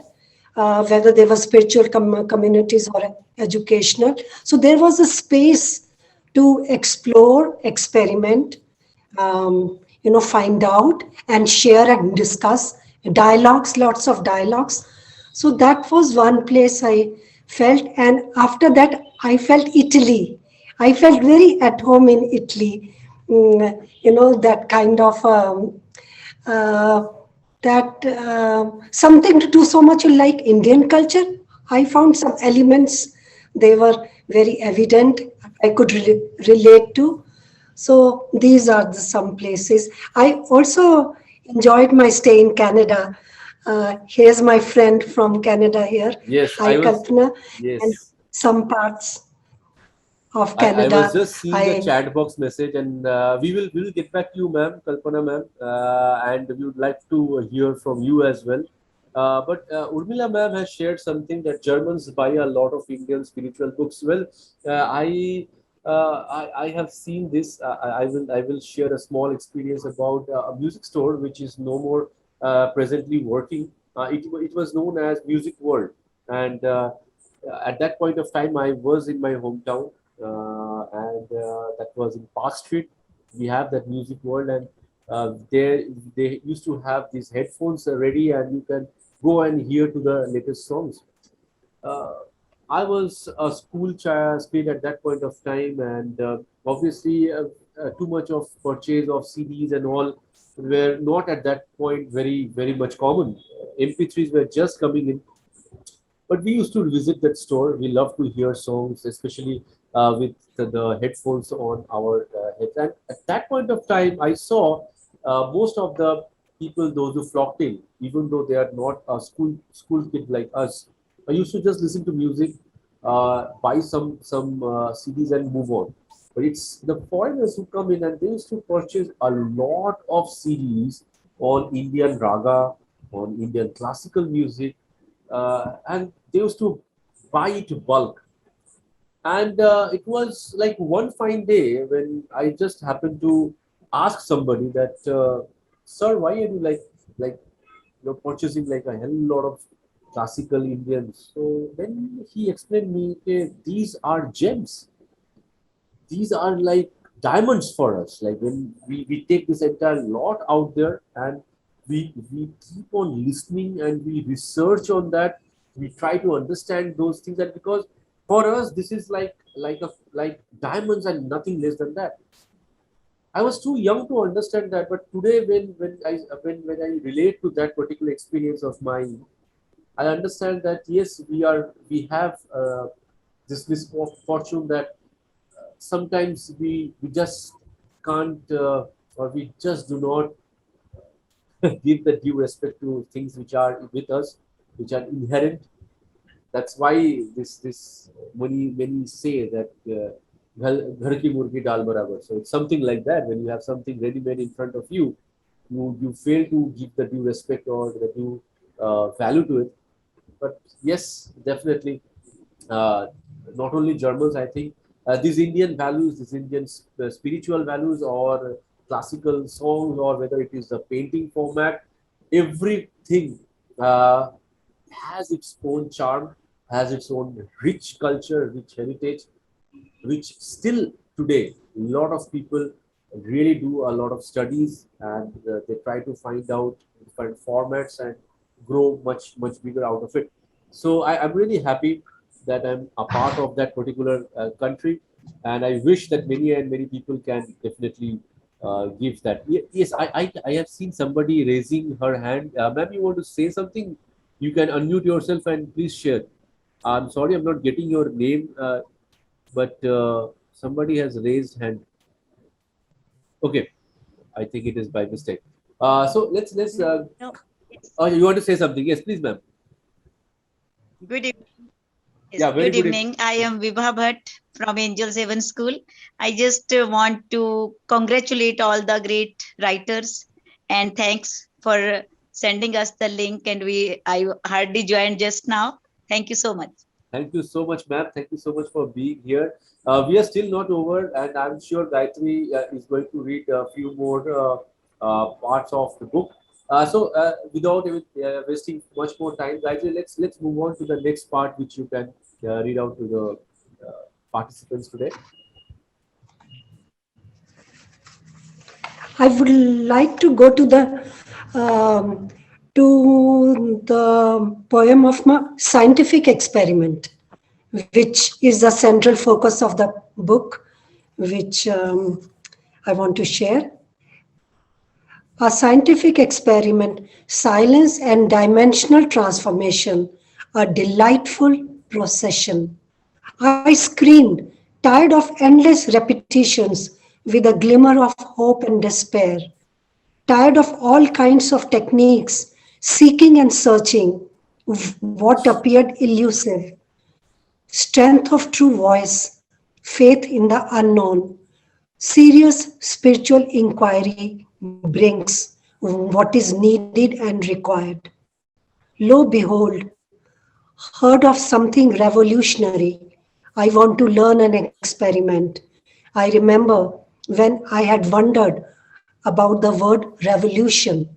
whether they were spiritual communities or educational. So there was a space to explore, experiment, find out and share and discuss dialogues, lots of dialogues. So that was one place I felt. And after that, I felt Italy. I felt very at home in Italy. That kind of something to do so much like Indian culture. I found some elements, they were very evident, I could relate to. So these are some places. I also enjoyed my stay in Canada. Here's my friend from Canada here. Yes, Hi, I was. Kalpana. And Yes, some parts of I was Canada, just seeing the I chat box message, and we will get back to you, ma'am, Kalpana, ma'am, and we would like to hear from you as well. But Urmila, ma'am, has shared something that Germans buy a lot of Indian spiritual books. Well, I have seen this. I will share a small experience about a music store which is no more presently working. It was known as Music World, and at that point of time, I was in my hometown, and that was in Park Street. We have that music world, and there they used to have these headphones ready, and you can go and hear to the latest songs. Uh, I was a school child kid at that point of time, and obviously, too much of purchase of CDs and all were not at that point very much common. MP3s were just coming in, but we used to visit that store. We love to hear songs, especially with the headphones on our heads. And at that point of time, I saw most of the people, those who flocked in, even though they are not a school kid like us. I used to just listen to music, buy some CDs, and move on. But it's the foreigners who come in, and they used to purchase a lot of CDs on Indian raga, on Indian classical music, and they used to buy it bulk. And it was like one fine day when I just happened to ask somebody that, "Sir, why are you like you're purchasing like a hell lot of classical Indians?" So then he explained me, "Okay, these are gems. These are like diamonds for us. Like when we take this entire lot out there, and we keep on listening, and we research on that. We try to understand those things, that because for us this is like diamonds and nothing less than that." I was too young to understand that, but today when I relate to that particular experience of mine, I understand that yes, we have this fortune that sometimes we just can't, or we just do not give the due respect to things which are with us, which are inherent. That's why this many say that ghar ki murgi dal barabar. So it's something like that. When you have something ready made in front of you, you fail to give the due respect or the due value to it. But yes, definitely, uh, not only Germans, I think these Indian values, these Indian spiritual values, or classical songs, or whether it is the painting format, everything uh, has its own charm, has its own rich culture, rich heritage, which still today a lot of people really do a lot of studies, and they try to find out different formats and grow much bigger out of it. So I'm really happy that I'm a part of that particular country, and I wish that many and many people can definitely give that. Yes, I have seen somebody raising her hand. Ma'am, you want to say something? You can unmute yourself and please share. I'm sorry, I'm not getting your name, but somebody has raised hand. Okay, I think it is by mistake. So let's. No. Oh, you want to say something? Yes, please, ma'am. Good evening. Yes, Yeah, very good good. evening. I am Vibha Bhatt from Angel Seven School. I just want to congratulate all the great writers and thanks for sending us the link. And I hardly joined just now. Thank you so much. Thank you so much, ma'am. Thank you so much for being here. We are still not over, and I'm sure Gayatri is going to read a few more parts of the book. So, without even wasting much more time, Gayatri, let's move on to the next part, which you can read out to the participants today. I would like to go to the poem of my scientific experiment, which is the central focus of the book, which I want to share. A scientific experiment, silence and dimensional transformation a delightful procession. I screamed, tired of endless repetitions with a glimmer of hope and despair, tired of all kinds of techniques, seeking and searching what appeared elusive, strength of true voice, faith in the unknown. Serious spiritual inquiry brings what is needed and required. Lo, behold, heard of something revolutionary. I want to learn and experiment. I remember when I had wondered about the word revolution.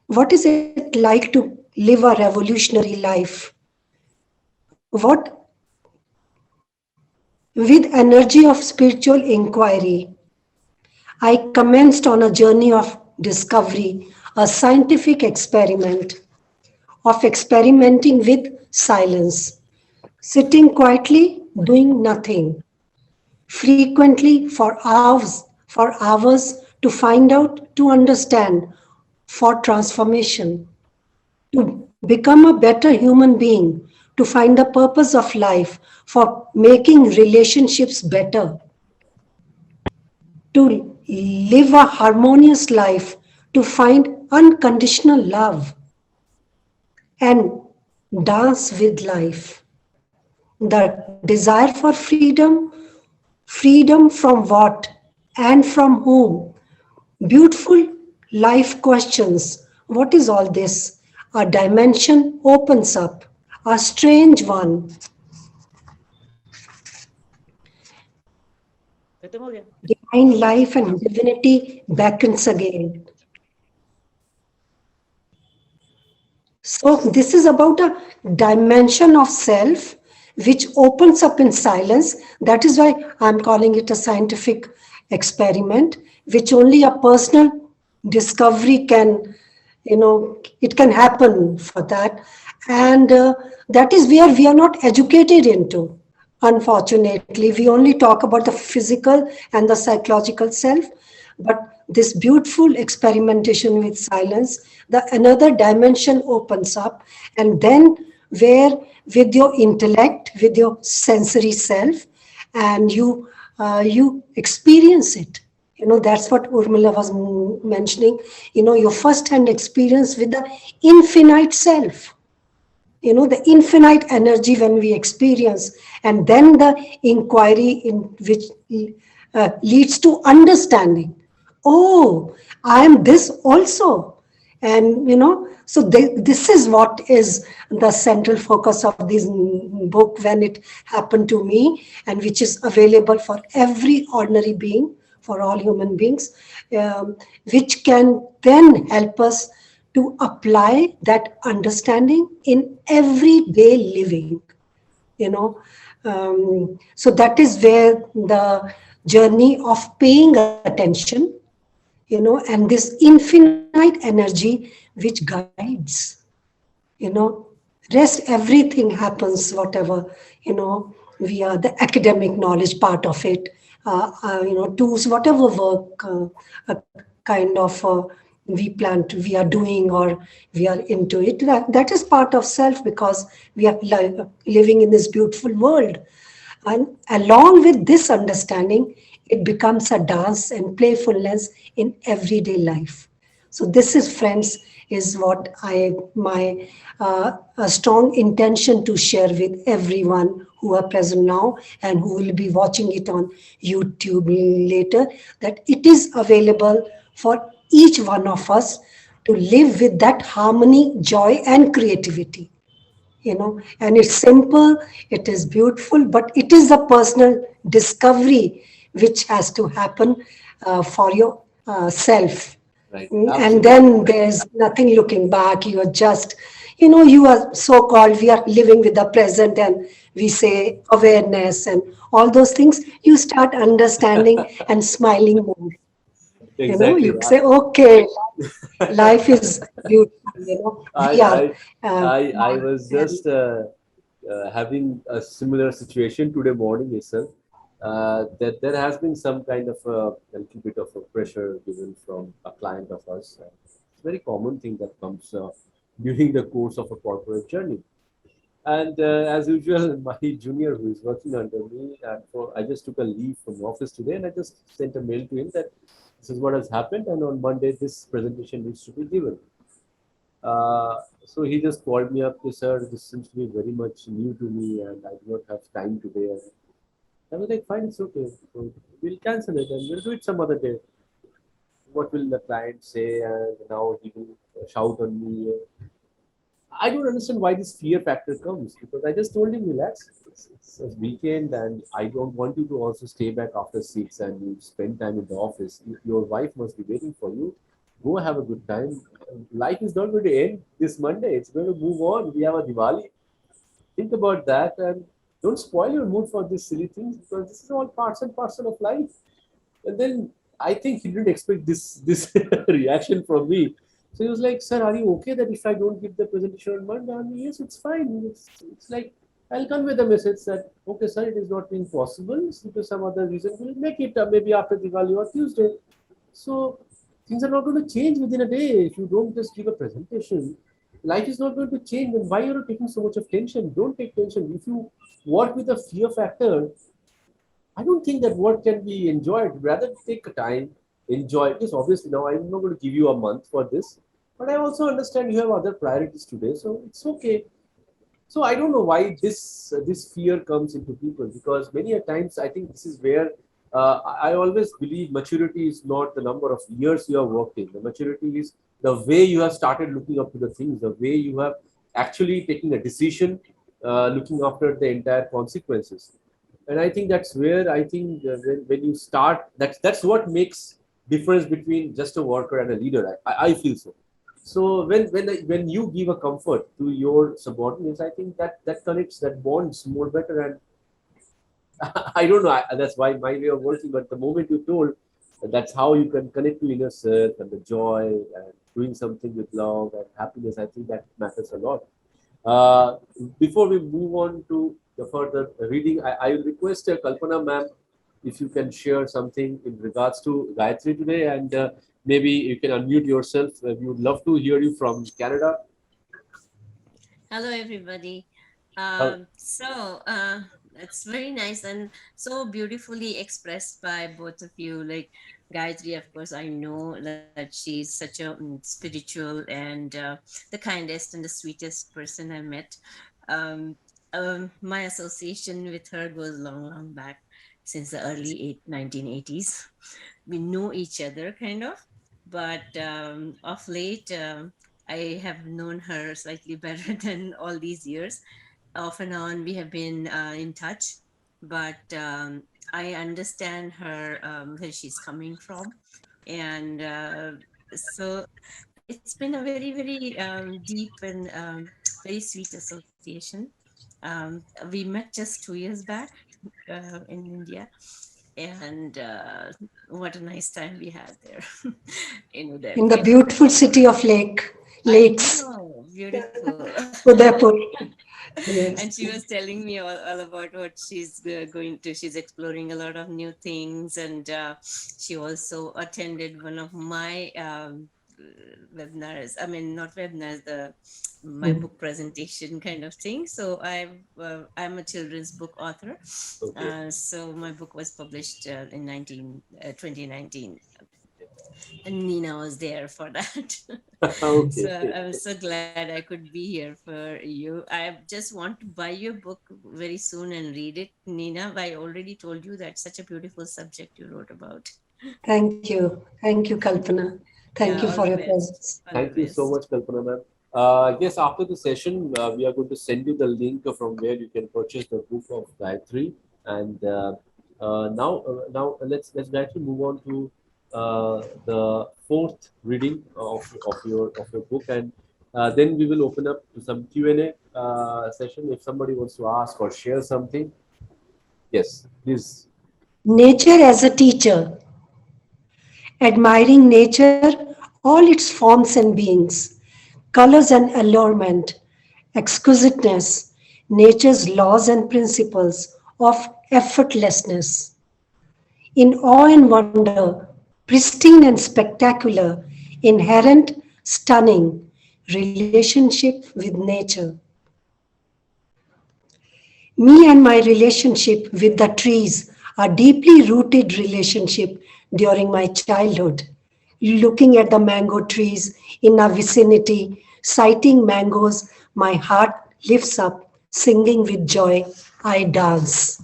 What is it like to live a revolutionary life? What with energy of spiritual inquiry, I commenced on a journey of discovery, a scientific experiment of experimenting with silence, sitting quietly, doing nothing, frequently for hours to find out, to understand, for transformation, to become a better human being, to find the purpose of life, for making relationships better, to live a harmonious life, to find unconditional love and dance with life. The desire for freedom, freedom from what and from whom? Beautiful life questions. What is all this? A dimension opens up, a strange one. Divine life and divinity beckons again. So this is about a dimension of self which opens up in silence. That is why I'm calling it a scientific experiment, which only a personal discovery can, it can happen for that. And that is where we are not educated into. Unfortunately, we only talk about the physical and the psychological self, but this beautiful experimentation with silence, the another dimension opens up, and then where with your intellect, with your sensory self, and you experience it. That's what Urmila was mentioning. Your first-hand experience with the infinite self. The infinite energy when we experience, and then the inquiry in which leads to understanding. Oh, I am this also. And so this is what is the central focus of this book when it happened to me, and which is available for every ordinary being, for all human beings, which can then help us to apply that understanding in everyday living. So that is where the journey of paying attention, and this infinite energy which guides, rest everything happens, whatever, we are the academic knowledge part of it, tools, whatever work, kind of we are doing, or we are into it, that is part of self, because we are living in this beautiful world. And along with this understanding, it becomes a dance and playfulness in everyday life. So this is, friends, is what my a strong intention to share with everyone who are present now and who will be watching it on YouTube later, that it is available for each one of us to live with that harmony, joy, and creativity. And it's simple, it is beautiful, but it is a personal discovery which has to happen for your self. Right. And then there's nothing looking back. You are just, you are so-called, we are living with the present, and we say awareness and all those things. You start understanding and smiling more. Exactly. You say, okay, life is beautiful. I was just having a similar situation today morning itself. That there has been some kind of a little bit of a pressure given from a client of us. It's a very common thing that comes during the course of a corporate journey. And as usual, my junior who is working under me, I just took a leave from office today and I just sent a mail to him that this is what has happened and on Monday this presentation needs to be given. So he just called me up, sir, this seems to be very much new to me and I do not have time today. And I was like, fine, it's okay. So we'll cancel it and we'll do it some other day. What will the client say? And now he will shout on me. I don't understand why this fear factor comes because I just told him, relax. It's a weekend, and I don't want you to also stay back after 6 and you spend time in the office. Your wife must be waiting for you. Go have a good time. Life is not going to end this Monday. It's going to move on. We have a Diwali. Think about that and don't spoil your mood for these silly things because this is all parts and parcel of life. And then I think he didn't expect this reaction from me. So he was like, "Sir, are you okay that if I don't give the presentation on Monday?" I mean, yes, it's fine. It's like I'll convey the message that okay, sir, it is not being possible due to some other reason. We'll make it maybe after Diwali or Tuesday. So things are not going to change within a day if you don't just give a presentation. Life is not going to change. Then why are you taking so much of tension? Don't take tension. If you work with a fear factor, I don't think that work can be enjoyed. Rather take a time, enjoy it. Because obviously now I'm not going to give you a month for this, but I also understand you have other priorities today, so it's okay. So I don't know why this fear comes into people because many a times I think this is where I always believe maturity is not the number of years you have worked in. The maturity is the way you have started looking up to the things, the way you have actually taking a decision, looking after the entire consequences. And I think that's where I think when you start, that's what makes difference between just a worker and a leader. I feel so. So when you give a comfort to your subordinates, I think that connects, that bonds more better. And I don't know. That's why my way of working. But the moment you told, that's how you can connect to inner self and the joy and doing something with love and happiness. I think that matters a lot. Uh, Before we move on to the further reading, I will request Kalpana ma'am if you can share something in regards to Gayatri today, and maybe you can unmute yourself. We would love to hear you from Canada. Hello, everybody. Uh, It's very nice and so beautifully expressed by both of you. Like Gayatri, of course, I know that she's such a spiritual and the kindest and the sweetest person I met. Um, my association with her goes long, long back since the early 1980s. We know each other kind of, but of late, I have known her slightly better than all these years. Off and on, we have been in touch, but I understand her where she's coming from, and so it's been a very, very deep and very sweet association. We met just 2 years back in India, and what a nice time we had there. There In the we beautiful city of I lakes, know, beautiful. Udaipur. And Yes. she was telling me all about what she's going to. She's exploring a lot of new things, and she also attended one of my webinars. I mean, not webinars, the my Mm. book presentation kind of thing. So I'm a children's book author. okay. So my book was published in 2019, and Nina was there for that. So Okay. I'm so glad I could be here for you. I just want to buy your book very soon and read it, Nina. I already told you that's such a beautiful subject you wrote about. Thank you. Thank you, Kalpana. Thank Yeah, you all for the your best. presence. All the Thank you so best. much, Kalpana ma'am. Yes, after the session, we are going to send you the link from where you can purchase the book of Gayatri. And now let's actually move on to the fourth reading of your book, and then we will open up to some Q&A session if somebody wants to ask or share something. Yes, please. Nature as a teacher, admiring nature, all its forms and beings, colors and allurement, exquisiteness, nature's laws and principles of effortlessness. In awe and wonder, pristine and spectacular, inherent, stunning relationship with nature. Me and my relationship with the trees are deeply rooted relationship during my childhood. Looking at the mango trees in our vicinity, sighting mangoes, my heart lifts up, singing with joy, I dance.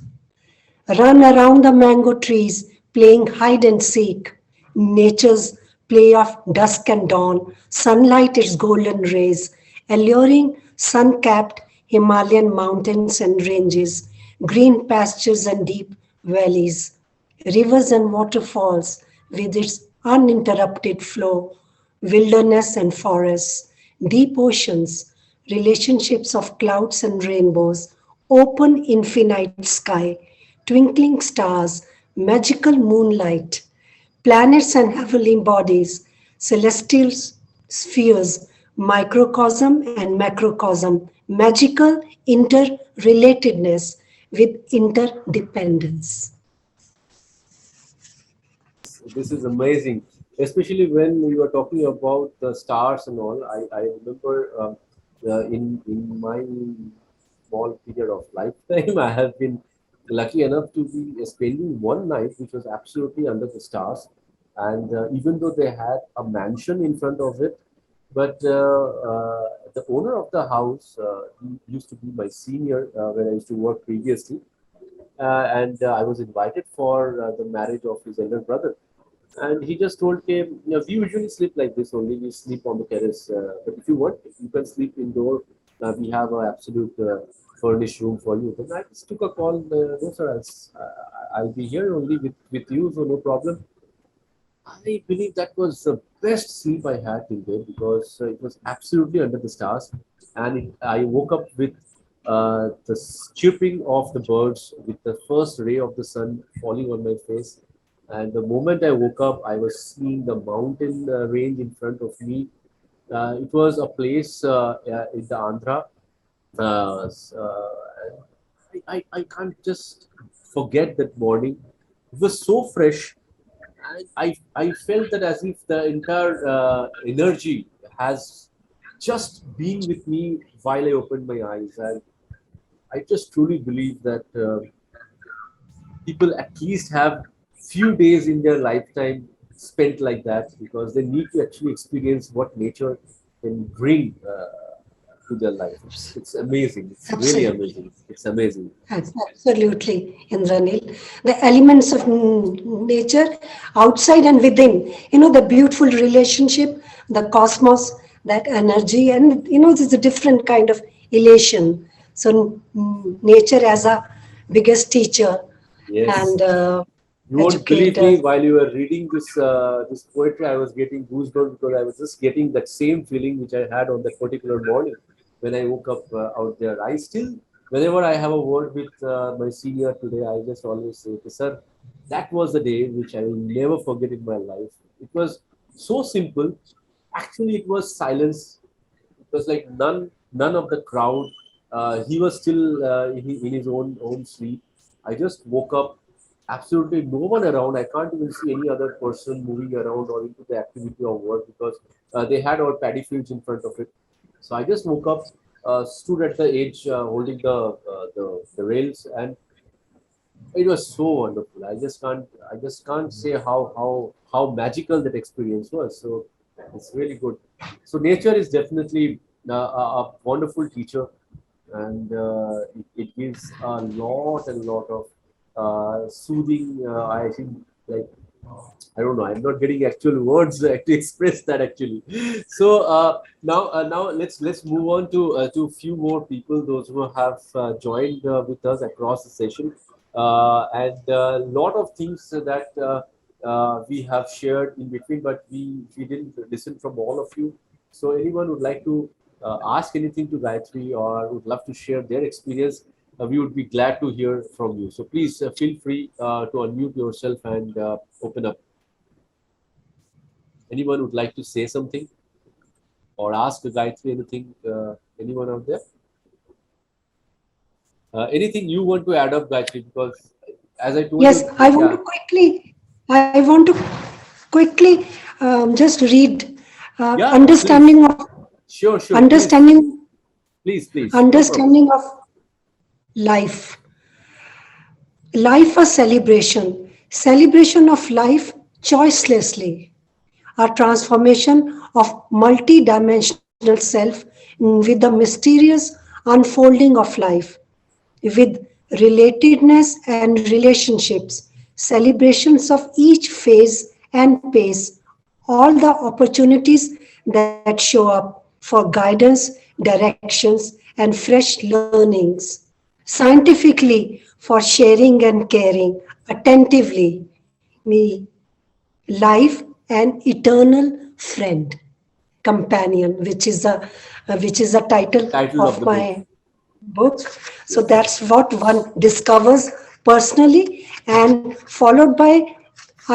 Run around the mango trees, playing hide and seek. Nature's play of dusk and dawn, sunlight its golden rays, alluring sun-capped Himalayan mountains and ranges, green pastures and deep valleys, rivers and waterfalls with its uninterrupted flow, wilderness and forests, deep oceans, relationships of clouds and rainbows, open infinite sky, twinkling stars, magical moonlight, planets and heavenly bodies, celestial spheres, microcosm and macrocosm, magical interrelatedness with interdependence. This is amazing, especially when you are talking about the stars and all. I remember in my small period of lifetime, I have been lucky enough to be spending one night which was absolutely under the stars. And even though they had a mansion in front of it, but the owner of the house, he used to be my senior when I used to work previously. And I was invited for the marriage of his elder brother. And he just told me, we usually sleep like this only. We sleep on the terrace. But if you want, you can sleep indoor. We have an absolute furnished room for you. Then I just took a call. No, sir, I'll be here only with you, so no problem. I believe that was the best sleep I had till then because it was absolutely under the stars. And I woke up with the chirping of the birds, with the first ray of the sun falling on my face. And the moment I woke up, I was seeing the mountain range in front of me. It was a place in the Andhra. I can't just forget that morning. It was so fresh. I felt that as if the entire energy has just been with me while I opened my eyes. And I just truly believe that people at least have few days in their lifetime spent like that because they need to actually experience what nature can bring to their life. It's amazing. It's really amazing. It's amazing. Absolutely, Indranil. The elements of nature outside and within, the beautiful relationship, the cosmos, that energy, and there's a different kind of elation. So nature as a biggest teacher. Yes. And you won't believe me, while you were reading this poetry, I was getting goosebumps because I was just getting that same feeling which I had on that particular morning when I woke up out there. I still, whenever I have a word with my senior today, I just always say, sir, that was the day which I will never forget in my life. It was so simple. Actually, it was silence. It was like none of the crowd. He was still in his own sleep. I just woke up. Absolutely no one around. I can't even see any other person moving around or into the activity of work because they had our paddy fields in front of it. So I just woke up, stood at the edge, holding the rails, and it was so wonderful. I just can't say how magical that experience was. So it's really good. So nature is definitely a wonderful teacher, and it gives a lot and lot of soothing. I think, like, I don't know. I'm not getting actual words to express that actually. So now let's move on to a few more people, those who have joined with us across the session, and a lot of things that we have shared in between, but we didn't listen from all of you. So anyone would like to ask anything to Gayatri or would love to share their experience, we would be glad to hear from you. So please feel free to unmute yourself and open up. Anyone would like to say something or ask Gayatri anything? Anyone out there? Anything you want to add up, Gayatri? Because as I told yes, you, I want to quickly just read understanding please. of Sure. understanding Please. understanding of Life. Life a celebration. Celebration of life choicelessly. A transformation of multi-dimensional self with the mysterious unfolding of life, with relatedness and relationships, celebrations of each phase and pace, all the opportunities that show up for guidance, directions, and fresh learnings. Scientifically, for sharing and caring attentively, me, life, an eternal friend, companion, which is the title Title of of the book. my book. So Yes. that's what one discovers personally, and followed by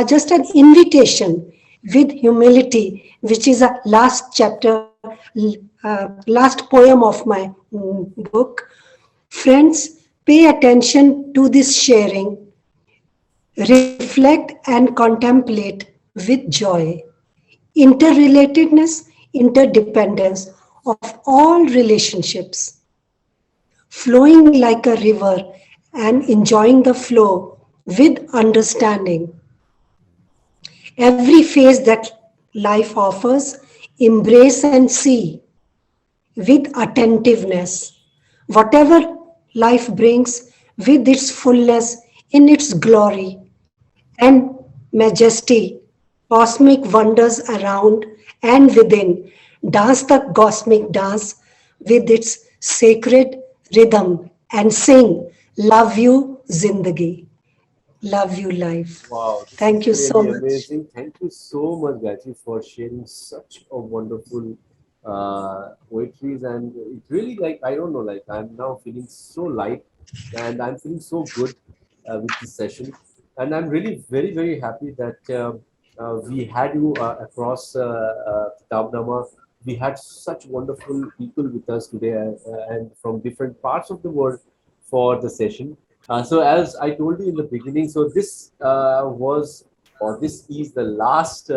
just an invitation with humility, which is a last chapter, last poem of my book. Friends, pay attention to this sharing, reflect and contemplate with joy. Interrelatedness, interdependence of all relationships, flowing like a river and enjoying the flow with understanding. Every phase that life offers, embrace and see with attentiveness. Whatever life brings with its fullness in its glory and majesty, cosmic wonders around and within, dance the cosmic dance with its sacred rhythm and sing, Love you, Zindagi. Love you, life. Wow, this is Thank you so really much. amazing. Thank you so much, Gayatri, for sharing such a wonderful poetries. And it really, like, I don't know, like, I'm now feeling so light and I'm feeling so good with this session. And I'm really very, very happy that we had you across Kitabnama. We had such wonderful people with us today and from different parts of the world for the session. So as I told you in the beginning, so this was or this is the last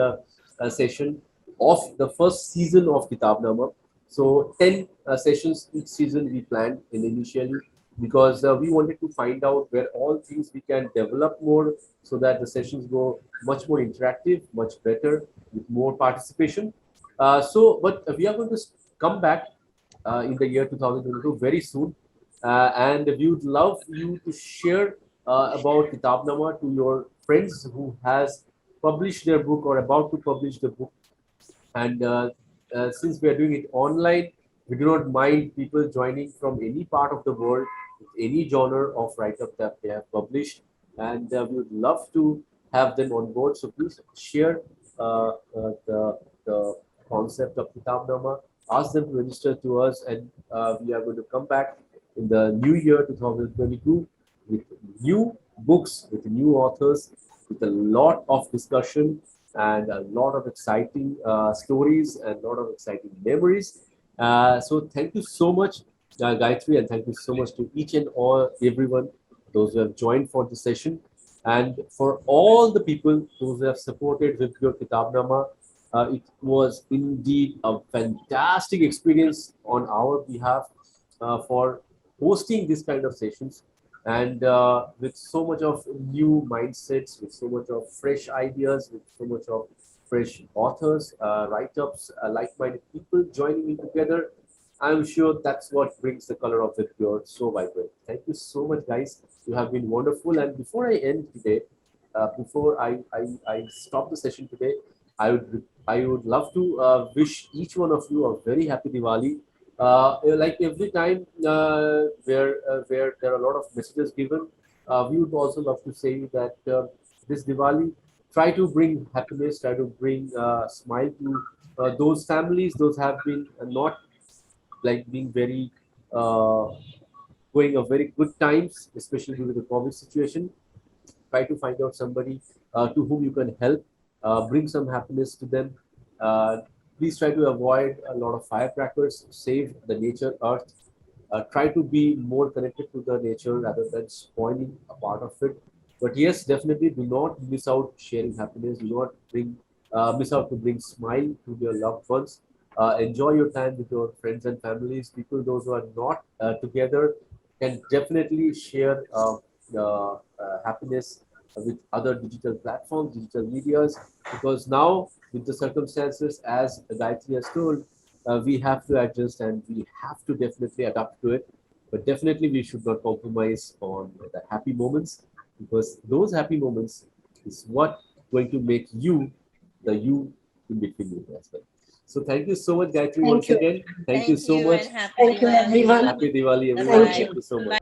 session of the first season of Kitabnama. So 10 sessions each season we planned in initially because we wanted to find out where all things we can develop more so that the sessions go much more interactive, much better with more participation. But we are going to come back in the year 2022 very soon and we would love you to share about Kitabnama to your friends who has published their book or about to publish the book. And since we are doing it online, we do not mind people joining from any part of the world, with any genre of write-up that they have published. And we would love to have them on board. So please share the concept of Kitabnama. Ask them to register to us, and we are going to come back in the new year 2022 with new books, with new authors, with a lot of discussion and a lot of exciting stories and a lot of exciting memories. So thank you so much, Gayatri, and thank you so much to each and all everyone, those who have joined for the session, and for all the people those who have supported with your Kitabnama. It was indeed a fantastic experience on our behalf for hosting this kind of sessions and with so much of new mindsets, with so much of fresh ideas, with so much of fresh authors, write-ups, like-minded people joining in together. I'm sure that's what brings the color of the pure so vibrant. Thank you so much, guys. You have been wonderful. And before I end today, before I stop the session today, I would love to wish each one of you a very happy Diwali. Like every time where there are a lot of messages given, we would also love to say that this Diwali, try to bring happiness, try to bring smile to those families, those have been not like being very uh, going a very good times, especially due to the COVID situation. Try to find out somebody to whom you can help, bring some happiness to them. Uh, Please try to avoid a lot of firecrackers, save the nature, earth. Try to be more connected to the nature rather than spoiling a part of it. But yes, definitely do not miss out sharing happiness. Do not miss out to bring smile to your loved ones. Enjoy your time with your friends and families, people those who are not together. can definitely share happiness with other digital platforms, digital medias, because now with the circumstances, as Gayatri has told, we have to adjust and we have to definitely adapt to it. But definitely we should not compromise on the happy moments, because those happy moments is what going to make you the you in between you as well. So thank you so much, Gayatri, Thank once you. again. Thank you so much. and happy Thank you, Diwali. everyone. Happy Diwali, everyone. Thank you. Thank you so much.